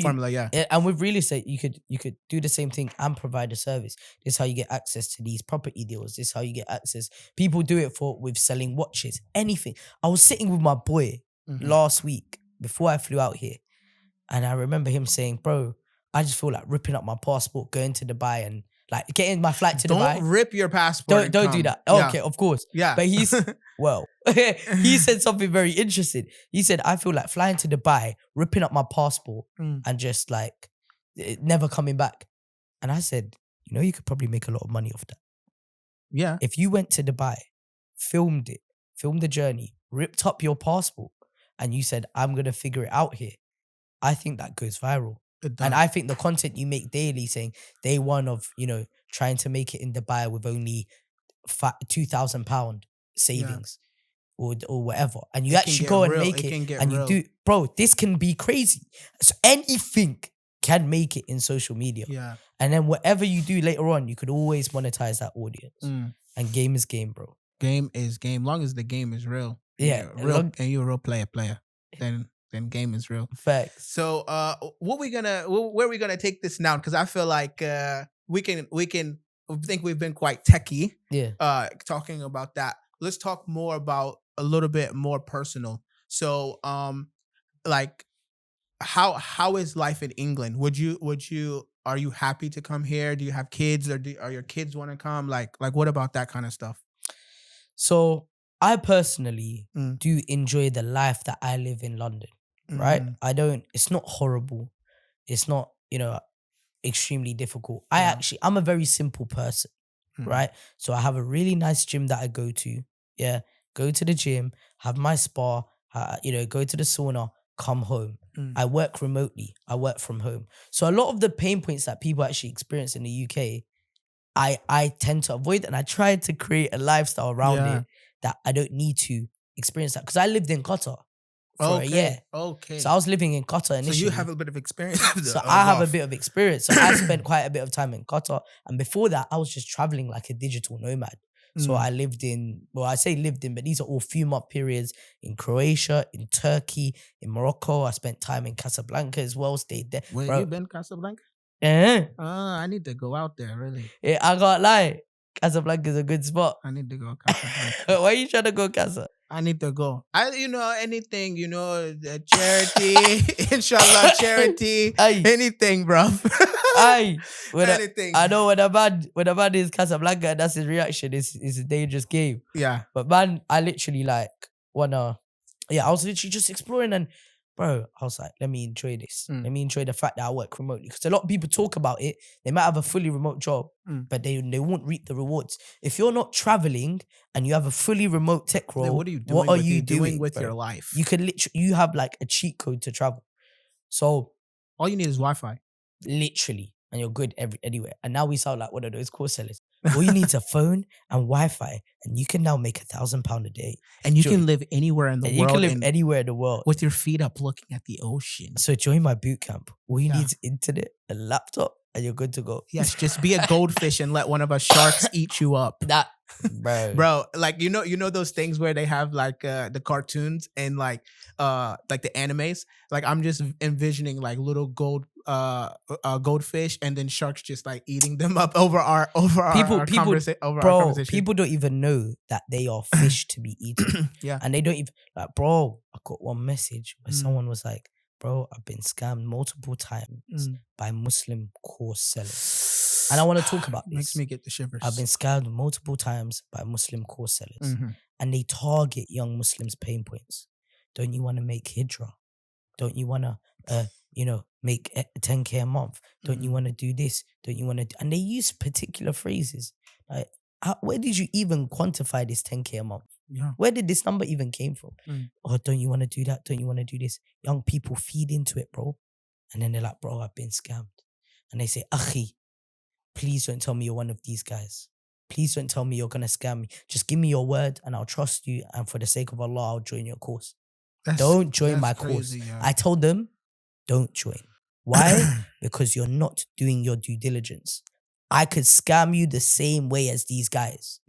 Formula, yeah. And with real estate, you could do the same thing and provide a service. This is how you get access to these property deals. This is how you get access. People do it with selling watches, anything. I was sitting with my boy last week before I flew out here, and I remember him saying, bro, I just feel like ripping up my passport, going to Dubai and like getting my flight to Dubai. Don't rip your passport. Don't do that. Yeah. Okay, of course. Yeah. But he said something very interesting. He said, I feel like flying to Dubai, ripping up my passport and just like never coming back. And I said, you could probably make a lot of money off that. Yeah. If you went to Dubai, filmed the journey, ripped up your passport, and you said, I'm going to figure it out here, I think that goes viral. And I think the content you make daily saying day one of, trying to make it in Dubai with only £2,000 savings or whatever. And you actually go and make it and you do, bro, this can be crazy. So anything can make it in social media. Yeah. And then whatever you do later on, you could always monetize that audience. And game is game, bro. Game is game. Long as the game is real. Yeah. And you're a real player, then game is real. Facts. So where are we gonna take this now? Because I feel like we think we've been quite techie. Yeah. Talking about that. Let's talk more about a little bit more personal. So like how is life in England? Are you happy to come here? Do you have kids or are your kids want to come? Like what about that kind of stuff? So I personally do enjoy the life that I live in London. Right? It's not horrible. It's not, extremely difficult. I'm a very simple person, right? So I have a really nice gym that I go to. Yeah. Go to the gym, have my spa, go to the sauna, come home. I work remotely. I work from home. So a lot of the pain points that people actually experience in the UK, I tend to avoid, and I try to create a lifestyle around it that I don't need to experience that. Because I lived in Qatar for a year. Okay. So I was living in Qatar initially. So you have a bit of experience. So I have a bit of experience. So I spent quite a bit of time in Qatar. And before that, I was just traveling like a digital nomad. So I lived in, I say lived in, but these are all few month periods in Croatia, in Turkey, in Morocco. I spent time in Casablanca as well, stayed there. Where you been, Casablanca? Yeah. I need to go out there, really. Yeah, I can't lie. Casablanca is a good spot. I need to go Casablanca. Why are you trying to go Casa? I need to go. Anything, charity, inshallah, charity, anything, bro. Anything. I know when a man is Casablanca and that's his reaction, it's a dangerous game. Yeah. But man, I literally I was literally just exploring and bro, I was like, let me enjoy this. Let me enjoy the fact that I work remotely. Because a lot of people talk about it. They might have a fully remote job, but they won't reap the rewards. If you're not traveling and you have a fully remote tech role, what are you doing with your life? You can you have like a cheat code to travel. So all you need is Wi-Fi. Literally. and you're good anywhere. And now we sound like one of those course sellers. All you need is a phone and Wi-Fi, and you can now make £1,000 a day. And you can live anywhere in the world. You can live anywhere in the world with your feet up, looking at the ocean. So join my boot camp. All you need is internet, a laptop, and you're good to go. Yes, just be a goldfish and let one of us sharks eat you up. That, bro, like you know those things where they have like the cartoons and like the animes. Like I'm just envisioning like little goldfish and then sharks just like eating them up over our conversation. People don't even know that they are fish to be eaten. Yeah, and they don't even like, bro. I got one message where someone was like, bro, I've been scammed multiple times by Muslim course sellers. And I want to talk about this. Makes me get the shivers. I've been scammed multiple times by Muslim course sellers. And they target young Muslims' pain points. Don't you want to make Hijrah? Don't you want to, make 10K a month? Don't you want to do this? Don't you want to... And they use particular phrases. Like, where did you even quantify this 10K a month? Yeah. Where did this number even came from? Oh, don't you want to do that? Don't you want to do this? Young people feed into it, bro. And then they're like, bro, I've been scammed. And they say, Akhi, please don't tell me you're one of these guys. Please don't tell me you're going to scam me. Just give me your word and I'll trust you. And for the sake of Allah, I'll join your course. Don't join my course. Yeah. I told them, don't join. Why? Because you're not doing your due diligence. I could scam you the same way as these guys.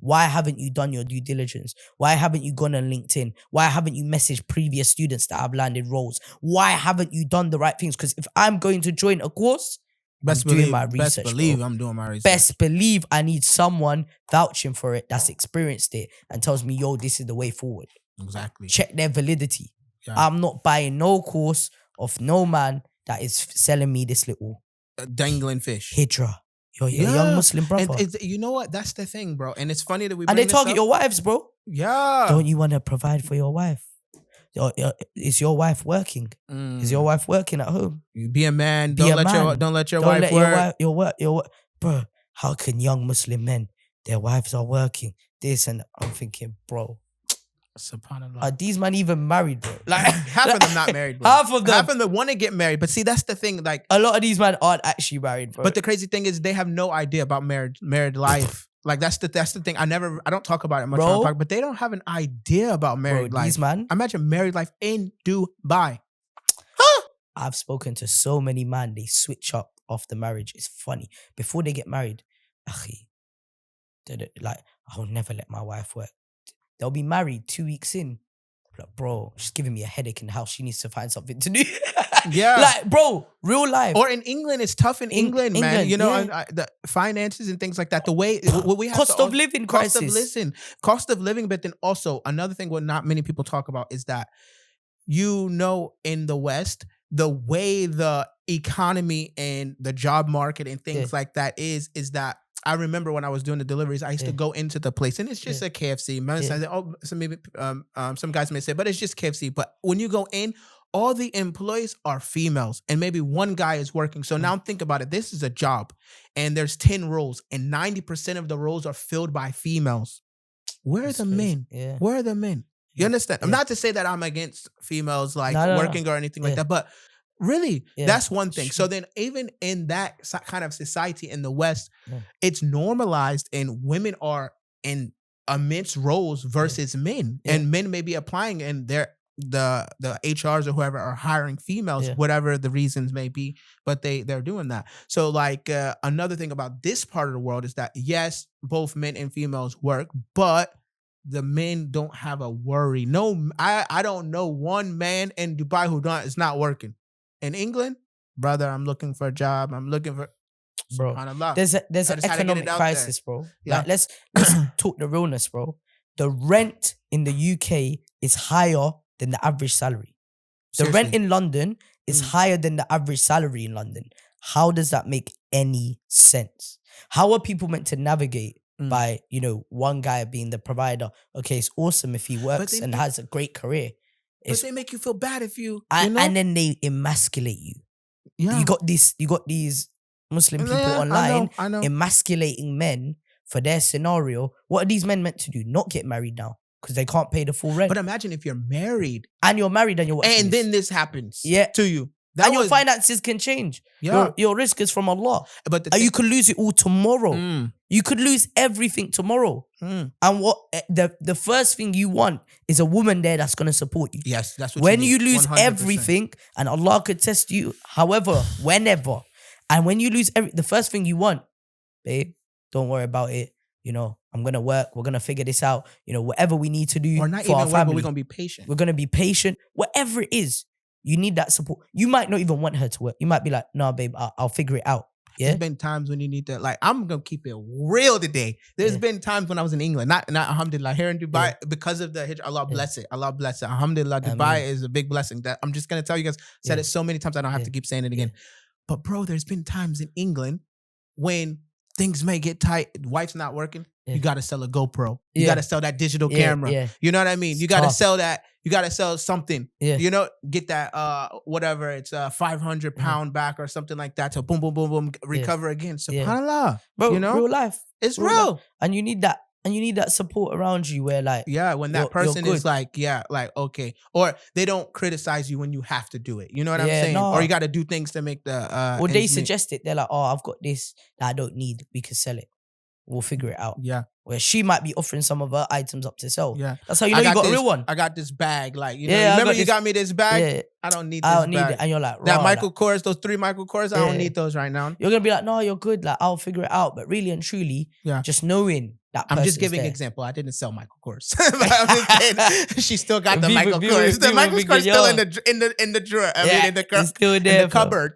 Why haven't you done your due diligence? Why haven't you gone on LinkedIn? Why haven't you messaged previous students that have landed roles? Why haven't you done the right things? Because if I'm going to join a course, I'm doing my research. Best believe I'm doing my research. Best believe I need someone vouching for it that's experienced it and tells me, yo, this is the way forward. Exactly. Check their validity. Yeah. I'm not buying no course of no man that is selling me this little dangling fish. Hijrah. You're a young Muslim brother. You know what? That's the thing, bro. And it's funny that we and they target your wives, bro. Yeah. Don't you want to provide for your wife? Is your wife working? Is your wife working at home? You be a man. Don't let your wife work. Your work. Bro, how can young Muslim men, their wives are working? This and I'm thinking, bro. SubhanAllah. Are these men even married, bro? Like half of them not married, bro. Half of them want to get married. But see, that's the thing. Like a lot of these men aren't actually married, bro. But the crazy thing is they have no idea about married life. Like that's the thing. I don't talk about it much, bro, but they don't have an idea about married life. These man, imagine married life in Dubai. I've spoken to so many men. They switch up after marriage. It's funny. Before they get married, like I'll never let my wife work. They'll be married 2 weeks in. Like, bro, she's giving me a headache in the house. She needs to find something to do. Yeah. Like, bro, real life. Or in England, it's tough in England, man. You know, the finances and things like that. The way we have cost of living crisis. Cost of living. But then also another thing what not many people talk about is that, in the West, the way the economy and the job market and things like that is that I remember when I was doing the deliveries, I used to go into the place and it's just a KFC. Some guys may say, but it's just KFC. But when you go in, all the employees are females and maybe one guy is working. So now think about it. This is a job and there's 10 roles and 90% of the roles are filled by females. Where are the men? Yeah. Where are the men? You understand? I'm not to say that I'm against females working or anything like that, but really, that's one thing. So then even in that kind of society in the West, it's normalized and women are in immense roles versus men. And men may be applying and the HRs or whoever are hiring females, whatever the reasons may be, but they're doing that. So like another thing about this part of the world is that yes, both men and females work, but the men don't have a worry. No, I don't know one man in Dubai who is not working. In England, brother, I'm looking for a job. I'm looking for... Bro, there's an economic crisis, bro. Yeah. Like, let's talk the realness, bro. The rent in the UK is higher than the average salary. The rent in London is higher than the average salary in London. How does that make any sense? How are people meant to navigate by, one guy being the provider? Okay, it's awesome if he works and has a great career. But they make you feel bad if you and then they emasculate you. Yeah. You got these Muslim people online I know. emasculating men for their scenario. What are these men meant to do? Not get married now because they can't pay the full rent. But imagine if you're married and you're watching and then this happens to you. And your finances can change. Yeah. Your risk is from Allah. But And you could lose it all tomorrow. Mm. You could lose everything tomorrow. Mm. And what the first thing you want is a woman there that's going to support you. Yes, that's what when you you need, lose 100%. everything, and Allah could test you however, whenever. And when you lose the first thing you want, babe, don't worry about it. You know, I'm going to work. We're going to figure this out. You know, whatever we need to do Or not for our even work, family. but we're going to be patient. We're going to be patient. Whatever it is, you need that support. You might not even want her to work. You might be like, nah, babe, I'll figure it out. Yeah. There's been times when you need to, like, I'm going to keep it real today. There's been times when I was in England, not alhamdulillah, here in Dubai, because of the Hijrah, Allah bless it. Allah bless it. Alhamdulillah, Dubai is a big blessing. That I'm just going to tell you guys, said it so many times, I don't have to keep saying it again. But bro, there's been times in England when things may get tight, wife's not working, you got to sell a GoPro. You got to sell that digital camera. Yeah. You know what I mean? You got to sell that. You got to sell something. Yeah. You know, get that, whatever, it's a 500 pound back or something like that to boom, boom, boom, boom, recover again. SubhanAllah. Bro, you know? real life. It's real real. Life. And you need that. And you need that support around you where like... Yeah, when that person you're is like, okay. Or they don't criticize you when you have to do it. You know what I'm saying? No. Or you got to do things to make the... or they suggest it. They're like, oh, I've got this that I don't need. We can sell it. We'll figure it out. Yeah. Where she might be offering some of her items up to sell. Yeah. That's how you know you got a real one. I got this bag. Like, you know, remember you got me this bag? Yeah. I don't need this bag. I don't need it. And you're like, that Michael Kors, those 3 Michael Kors, I don't need those right now. You're going to be like, no, you're good. Like, I'll figure it out. But really and truly, just knowing that I'm just giving an example. I didn't sell Michael Kors. I'm just kidding. She still got the Michael Kors. The Michael Kors still in the drawer. I mean, in the still there, in the cupboard.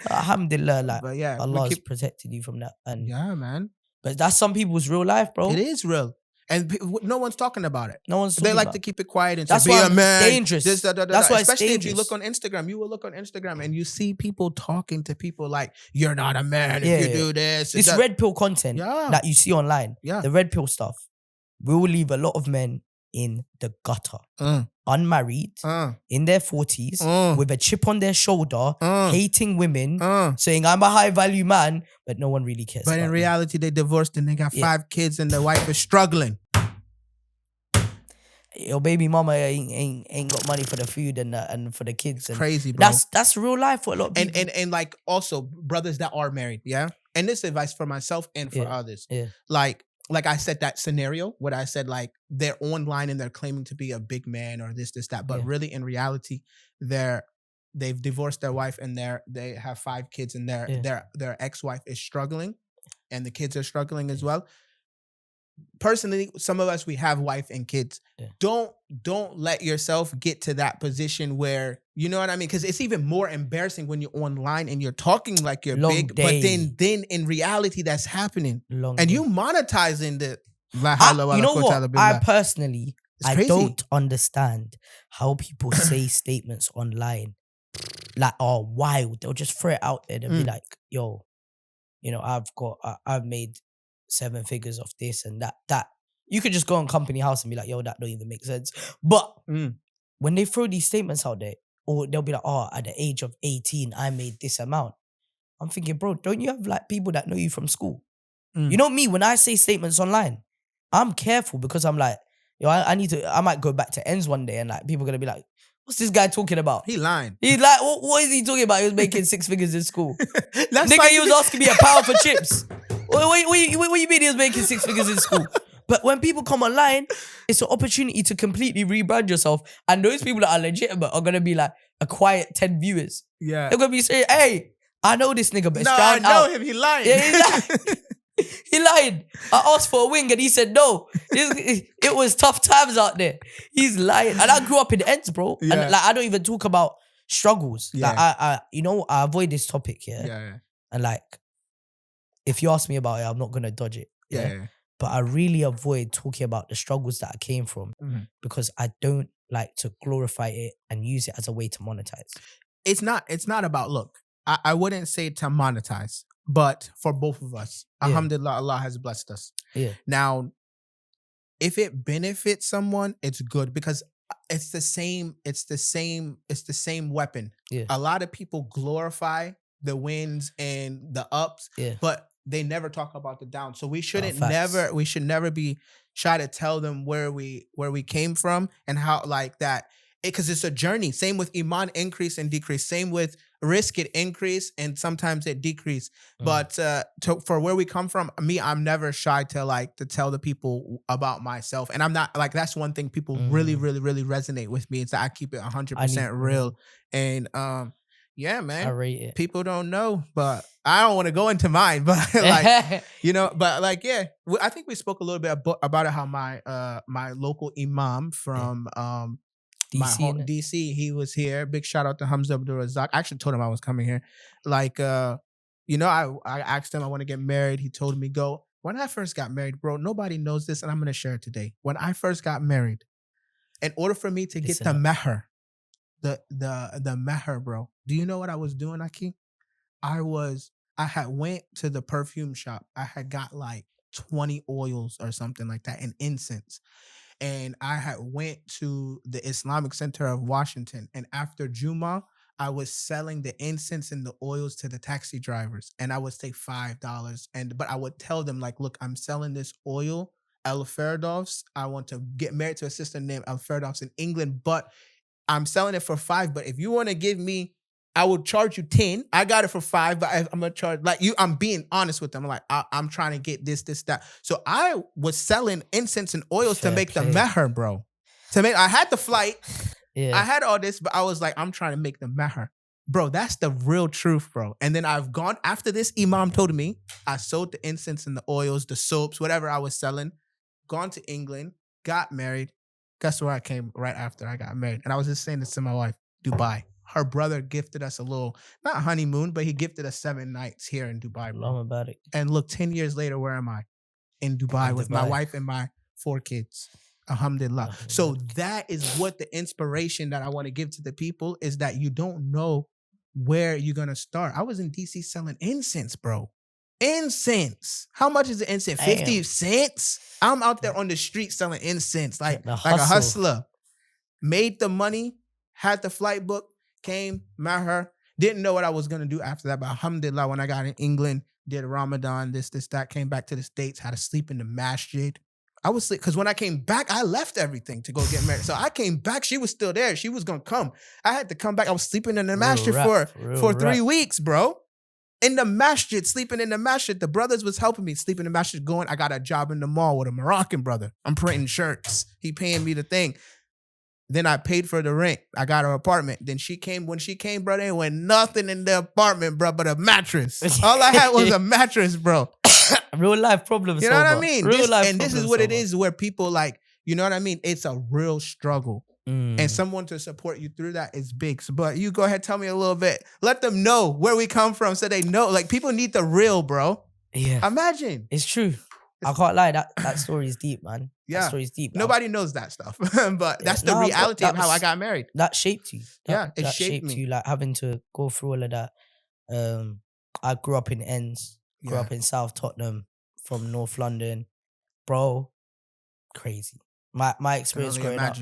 Alhamdulillah, like, but yeah, Allah's protected you from that. And yeah, man. But that's some people's real life, bro. It is real. And no one's talking about it. No one's talking They like about to keep it quiet and that's say, why be a man. Dangerous. That's why it's especially dangerous. if you look on Instagram. You will look on Instagram and you see people talking to people like, you're not a man if you do this. This red pill content that you see online, the red pill stuff, will leave a lot of men in the gutter. Unmarried, in their 40s, with a chip on their shoulder, hating women, saying, I'm a high value man, but no one really cares. But in reality, they divorced and they got 5 kids and the wife is struggling. Your baby mama ain't got money for the food and for the kids. And crazy, bro. That's real life for a lot of people. And like also brothers that are married, and this advice for myself and for others. Like I said, that scenario where I said like they're online and they're claiming to be a big man or this, that, but really in reality, they've divorced their wife and they have 5 kids and their ex-wife is struggling and the kids are struggling as well. Personally, some of us, we have wife and kids. Don't let yourself get to that position where, you know what I mean? Because it's even more embarrassing when you're online and you're talking like you're big, but then in reality that's happening. And you monetizing the you know what? I personally, I don't understand how people say statements online like are wild. They'll just throw it out there. They'll be like, yo, you know, I've made 7 figures of this and that. You could just go on Company House and be like, yo, that don't even make sense. But when they throw these statements out there, or they'll be like, oh, at the age of 18, I made this amount. I'm thinking, bro, don't you have like people that know you from school? You know me, when I say statements online, I'm careful because I'm like, yo, I might go back to ends one day and like people are going to be like, what's this guy talking about? He lying. He's like, what is he talking about? He was making 6 figures in school. That's Nigga, he was asking me a pound for chips. What you mean he was making 6 figures in school? But when people come online, it's an opportunity to completely rebrand yourself. And those people that are legitimate are going to be like a quiet 10 viewers. Yeah. They're going to be saying, hey, I know this nigga, but I know him. He lying. Yeah, he lying. He lied. I asked for a wing and he said no. It was tough times out there. He's lying. And I grew up in ends, bro. Yeah. And like I don't even talk about struggles. Yeah. Like I avoid this topic, yeah. And like if you ask me about it, I'm not gonna dodge it. Yeah. But I really avoid talking about the struggles that I came from because I don't like to glorify it and use it as a way to monetize. It's not about look. I wouldn't say to monetize. But for both of us, alhamdulillah, Allah has blessed us. Yeah. Now, if it benefits someone, it's good because it's the same weapon. Yeah. A lot of people glorify the wins and the ups, but they never talk about the downs. So we should never be shy to tell them where we came from and how like that. because it's a journey. Same with iman, increase and decrease. Same with risk, it increase and sometimes it decrease. But for where we come from, me, I'm never shy to tell the people about myself. And I'm not like, that's one thing people really, really, really resonate with me. Is that I keep it 100% real. And yeah, I man, rate it. people don't know, but I don't want to go into mine. But like, but like, yeah, I think we spoke a little bit about it. How my local imam from my DC, home innit? DC, he was here. Big shout out to Hamza Abdul Razak. I actually told him I was coming here. Like, I asked him I want to get married. He told me go. When I first got married, bro, nobody knows this, and I'm gonna share it today. When I first got married, in order for me to get the meher, the meher, bro, do you know what I was doing, Aki? I had went to the perfume shop. I had got like 20 oils or something like that, and incense. And I had went to the Islamic Center of Washington. And after Juma, I was selling the incense and the oils to the taxi drivers. And I would take $5. But I would tell them, like, look, I'm selling this oil, El Ferdow's. I want to get married to a sister named El Ferdow's in England, but I'm selling it for $5. But if you want to give me, I will charge you 10. I got it for $5, but I'm gonna charge like you. I'm being honest with them. I'm like, I'm trying to get this, that. So I was selling incense and oils to make the meher, bro. I had the flight, I had all this, but I was like, I'm trying to make the meher, bro. That's the real truth, bro. And then I've gone after this. Imam told me I sold the incense and the oils, the soaps, whatever I was selling. Gone to England, got married. Guess where I came right after I got married? And I was just saying this to my wife, Dubai. Her brother gifted us a little, not honeymoon, but he gifted us 7 nights here in Dubai. Love about it. And look, 10 years later, where am I? In Dubai with my wife and my 4 kids. Alhamdulillah. So that is what the inspiration that I want to give to the people is, that you don't know where you're going to start. I was in DC selling incense, bro. Incense. How much is the incense? 50 cents? I'm out there on the street selling incense like a hustler. Made the money, had the flight book, came, met her. Didn't know what I was going to do after that, but alhamdulillah, when I got in England, did Ramadan, this, that, came back to the States, had to sleep in the masjid. I was sleep because when I came back, I left everything to go get married. So I came back, she was still there. She was going to come. I had to come back. I was sleeping in the masjid for 3 weeks, bro. In the masjid, sleeping in the masjid. The brothers was helping me sleep in the masjid, going. I got a job in the mall with a Moroccan brother. I'm printing shirts. He paying me the thing. Then I paid for the rent. I got her apartment. Then she came. When she came, bro, there ain't went nothing in the apartment, bro, but a mattress. All I had was a mattress, bro. Real life problems. You know what I mean? This is what it is, where people like, you know what I mean? It's a real struggle. And someone to support you through that is big. So, but you go ahead, tell me a little bit. Let them know where we come from so they know. Like, people need the real, bro. Yeah. Imagine. It's true. I can't lie. That story is deep, man. Yeah. That story is deep. Nobody knows that stuff. But that's the reality of how I got married. That shaped you. It shaped me. You, like having to go through all of that. I grew up in Ends. Grew up in South Tottenham from North London. Bro, crazy. My experience growing up,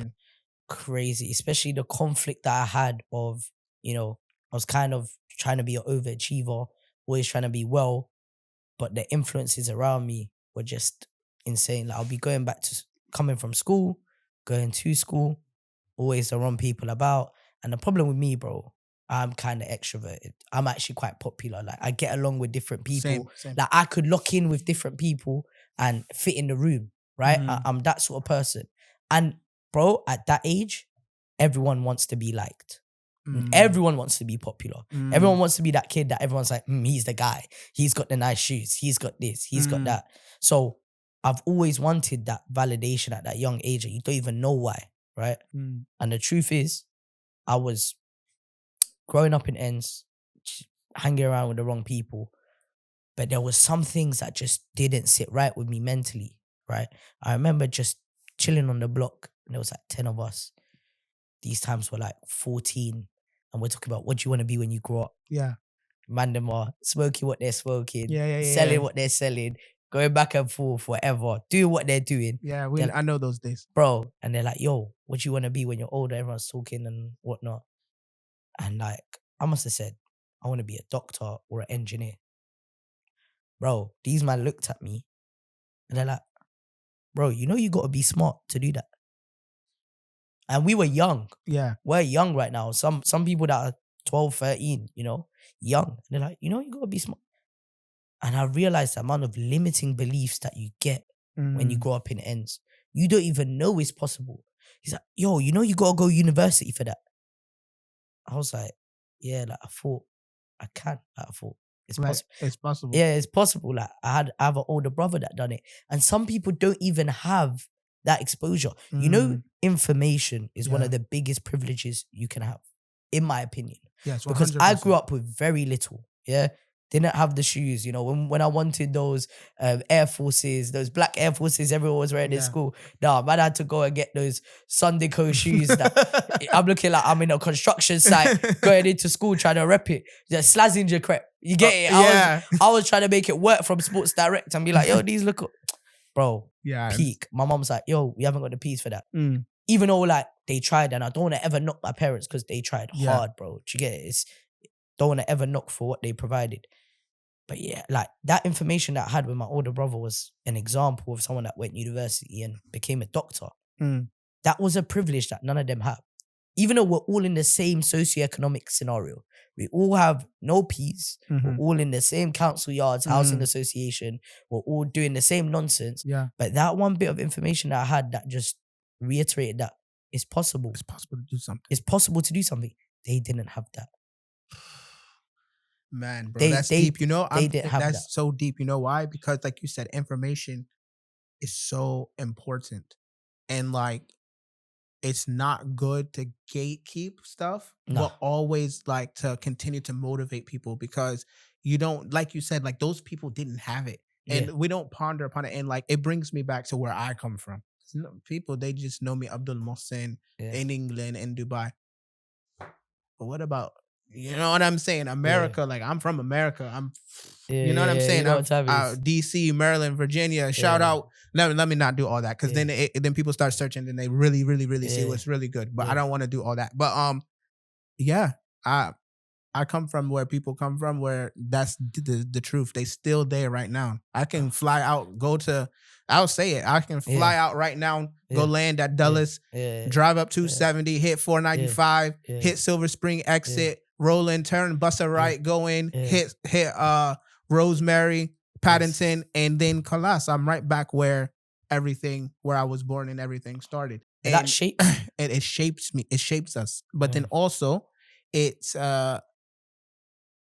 crazy. Especially the conflict that I had of, I was kind of trying to be an overachiever, always trying to be well, but the influences around me were just insane. Like, I'll be coming from school, going to school, always the wrong people about. And the problem with me, bro, I'm kind of extroverted. I'm actually quite popular. Like, I get along with different people. Same. Like, I could lock in with different people and fit in the room, right? I'm that sort of person. And bro, at that age, everyone wants to be liked. Everyone wants to be popular. Everyone wants to be that kid that everyone's like, he's the guy. He's got the nice shoes. He's got this. He's got that. So I've always wanted that validation at that young age. You don't even know why, right? And the truth is, I was growing up in Ends, hanging around with the wrong people, but there was some things that just didn't sit right with me mentally, right? I remember just chilling on the block, and there was like 10 of us. These times were like 14, and we're talking about what do you want to be when you grow up? Yeah. Man, them are smoking what they're smoking, Yeah. selling what they're selling, going back and forth, whatever, doing what they're doing. Yeah, I know those days. Bro, and they're like, yo, what do you want to be when you're older? Everyone's talking and whatnot. And like, I must have said, I want to be a doctor or an engineer. Bro, these man looked at me and they're like, bro, you know you got to be smart to do that. And we were young. Yeah. We're young right now. Some people that are 12, 13, you know, young. And they're like, you know, you gotta be smart. And I realized the amount of limiting beliefs that you get when you grow up in ends. You don't even know it's possible. He's like, yo, you know you gotta go university for that. I was like, yeah, like I thought I can. Like, I thought it's Like, possible. it's possible. Yeah, it's possible. Like I have an older brother that done it. And some people don't even have that exposure. You know, information is one of the biggest privileges you can have, in my opinion. Yes, 100%. Because I grew up with very little. Yeah. Didn't have the shoes, you know, when I wanted those Air Forces, those black Air Forces everyone was wearing in school. Nah, man, I had to go and get those Sundico shoes that I'm looking like I'm in a construction site going into school trying to rep it. Just Slazenger crep. You get it? I was trying to make it work from Sports Direct and be like, yo, these look, bro, peak. My mom's like, yo, we haven't got the piece for that. Even though like they tried, and I don't want to ever knock my parents because they tried hard, bro. Do you get it? Don't want to ever knock for what they provided. But yeah, like that information that I had with my older brother was an example of someone that went to university and became a doctor. That was a privilege that none of them have. Even though we're all in the same socioeconomic scenario. We all have no peace. We're all in the same council yards, housing association. We're all doing the same nonsense. Yeah. But that one bit of information that I had that just reiterated that it's possible. It's possible to do something. It's possible to do something. They didn't have that. Man, bro, that's deep. You know, that's so deep. You know why? Because like you said, information is so important. And like, it's not good to gatekeep stuff, but always like to continue to motivate people because you don't, like you said, like those people didn't have it. And we don't ponder upon it. And like, it brings me back to where I come from. People, they just know me, Abdul Mohsen, in England, in Dubai. But what about, you know what I'm saying? America, like I'm from America. You know what I'm saying? You know what time it is. DC, Maryland, Virginia. Shout out. Let me not do all that because then people start searching and they really, really, really see what's really good. But I don't want to do all that. But I come from where people come from, where that's the truth. They still there right now. I can fly out, I'll say it. I can fly out right now, go land at Dulles, drive up 270, hit 495, hit Silver Spring exit, roll in, turn, bust a right, go in, hit Rosemary, Paddington, and then Kalas. I'm right back where I was born and everything started. And that shapes it shapes me. It shapes us. But then also, it's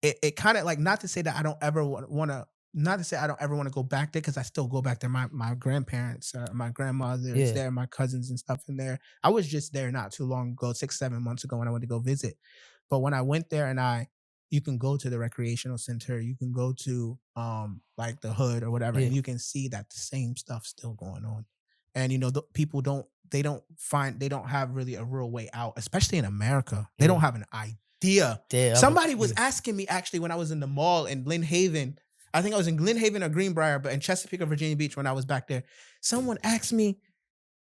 it kind of like, not to say that I don't ever want to go back there, because I still go back there. My grandparents, my grandmother is there, my cousins and stuff in there. I was just there not too long ago, 6-7 months ago, when I went to go visit. But when I went there, and you can go to the recreational center, you can go to like the hood or whatever, and you can see that the same stuff's still going on. And you know, people don't have really a real way out, especially in America. They don't have an idea. Somebody was asking me actually when I was in the mall in Glen Haven. I think I was in Glen Haven or Greenbrier, but in Chesapeake or Virginia Beach when I was back there. Someone asked me,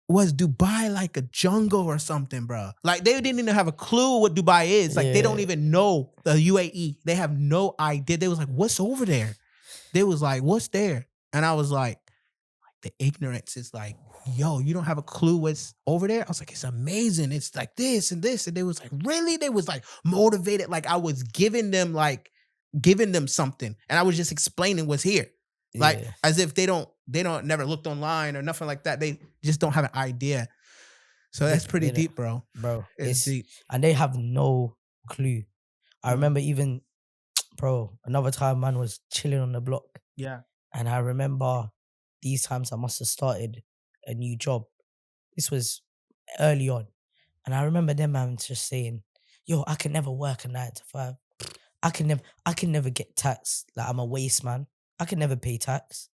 was Dubai like a jungle or something, bro? Like they didn't even have a clue what Dubai is. Like they don't even know the UAE. They have no idea. They was like, what's over there? They was like, what's there? And I was like the ignorance is like, yo, you don't have a clue what's over there? I was like, it's amazing. It's like this and this. And they was like, really? They was like motivated. Like I was giving them something. And I was just explaining what's here. Like as if they don't never looked online or nothing like that. They just don't have an idea. So that's pretty deep, bro. Bro, it's deep. And they have no clue. I remember even, bro, another time man was chilling on the block. Yeah. And I remember these times I must have started a new job. This was early on. And I remember them man just saying, yo, I can never work a 9 to 5. I can never get taxed. Like I'm a waste man. I can never pay tax.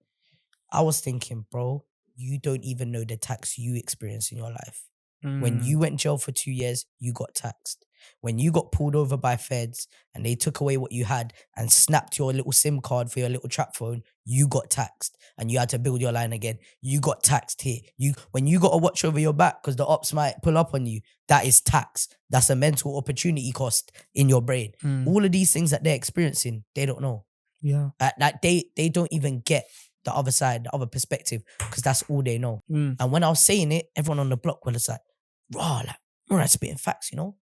I was thinking, bro, you don't even know the tax you experience in your life. When you went jail for 2 years, you got taxed. When you got pulled over by feds and they took away what you had and snapped your little SIM card for your little trap phone, you got taxed and you had to build your line again. You got taxed here. When you got to watch over your back because the ops might pull up on you, that is tax. That's a mental opportunity cost in your brain. All of these things that they're experiencing, they don't know. Yeah. That they don't even get the other side, the other perspective, because that's all they know. And when I was saying it, everyone on the block was like, raw, like, Murrad spitting facts, you know?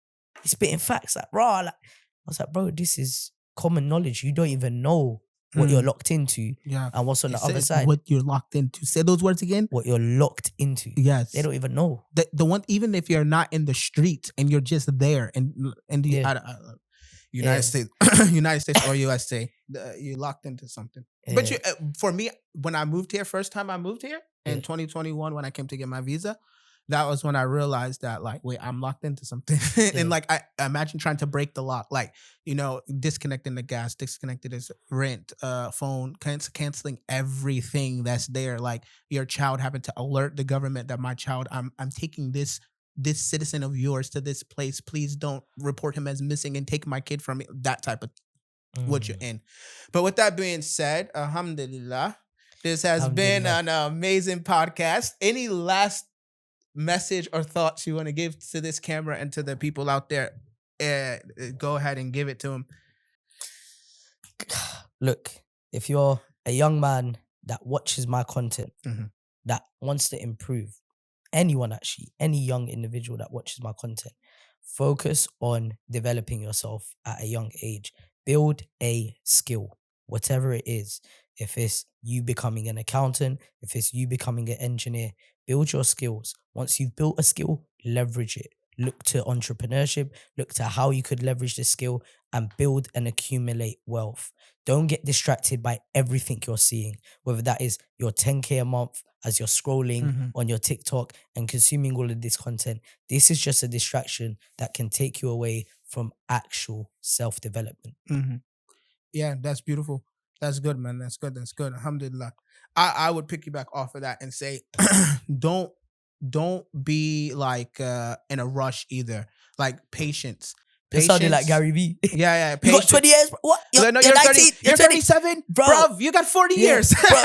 He's spitting facts, like, raw, like. I was like, bro, this is common knowledge. You don't even know what you're locked into and what's on the other side. What you're locked into. Say those words again. What you're locked into. Yes. They don't even know. The one, even if you're not in the street and you're just there in the United States or USA, you're locked into something. Yeah. But for me, when I moved here, first time I moved here in 2021, when I came to get my visa, that was when I realized that, like, wait, I'm locked into something. And like, I imagine trying to break the lock, like, you know, disconnecting the gas, disconnecting this rent, phone, canceling everything that's there. Like, your child having to alert the government that my child, I'm taking this citizen of yours to this place. Please don't report him as missing and take my kid from me. That type of what you're in. But with that being said, alhamdulillah, this has been an amazing podcast. Any last message or thoughts you want to give to this camera and to the people out there? Go ahead and give it to them. Look, if you're a young man that watches my content, that wants to improve, anyone actually, any young individual that watches my content, focus on developing yourself at a young age. Build a skill, whatever it is. If it's you becoming an accountant, if it's you becoming an engineer, build your skills. Once you've built a skill, leverage it. Look to entrepreneurship, look to how you could leverage the skill and build and accumulate wealth. Don't get distracted by everything you're seeing, whether that is your 10K a month as you're scrolling on your TikTok and consuming all of this content. This is just a distraction that can take you away from actual self-development. Yeah, that's beautiful. That's good, man. That's good. Alhamdulillah. I would piggyback off of that and say, don't be like in a rush either. Like, patience. It sounded like Gary Vee. Yeah. You got 20 years? What? You're 19? 30, you're 37? Bro, you got 40 years. Bro,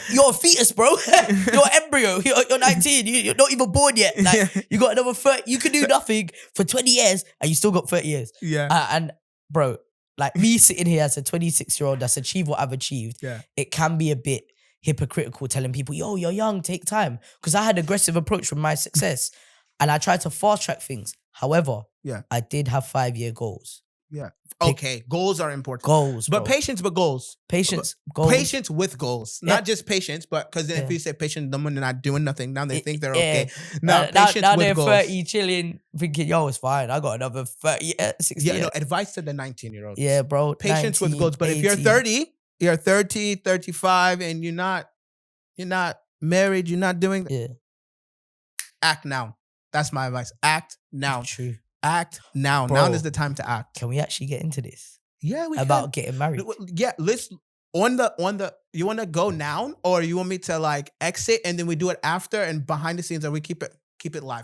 you're a fetus, bro. You're an embryo. You're 19. You're not even born yet. Like, you got another 30. You can do nothing for 20 years and you still got 30 years. Yeah. And bro, like, me sitting here as a 26-year-old that's achieved what I've achieved, it can be a bit hypocritical telling people, yo, you're young, take time. Because I had an aggressive approach from my success and I tried to fast track things. However, I did have 5-year goals. Yeah. Okay. Goals are important. Goals, bro. But patience, but goals. Patience, goals. Patience with goals. Not just patience, but because then if you say patience, then when they're not doing nothing, now they think they're okay. Now they're goals. 30 chilling, thinking, yo, it's fine. I got another 30, 60 years. No, advice to the 19-year-olds. Yeah, bro. Patience 19, with goals. But 18. if you're 30, 35, and you're not married, you're not doing act now. That's my advice. Act now. True. Act now. Bro, now is the time to act. Can we actually get into this? Yeah, we about can. Getting married. Yeah, let's on the you want to go now, or you want me to like exit and then we do it after and behind the scenes, or we keep it live?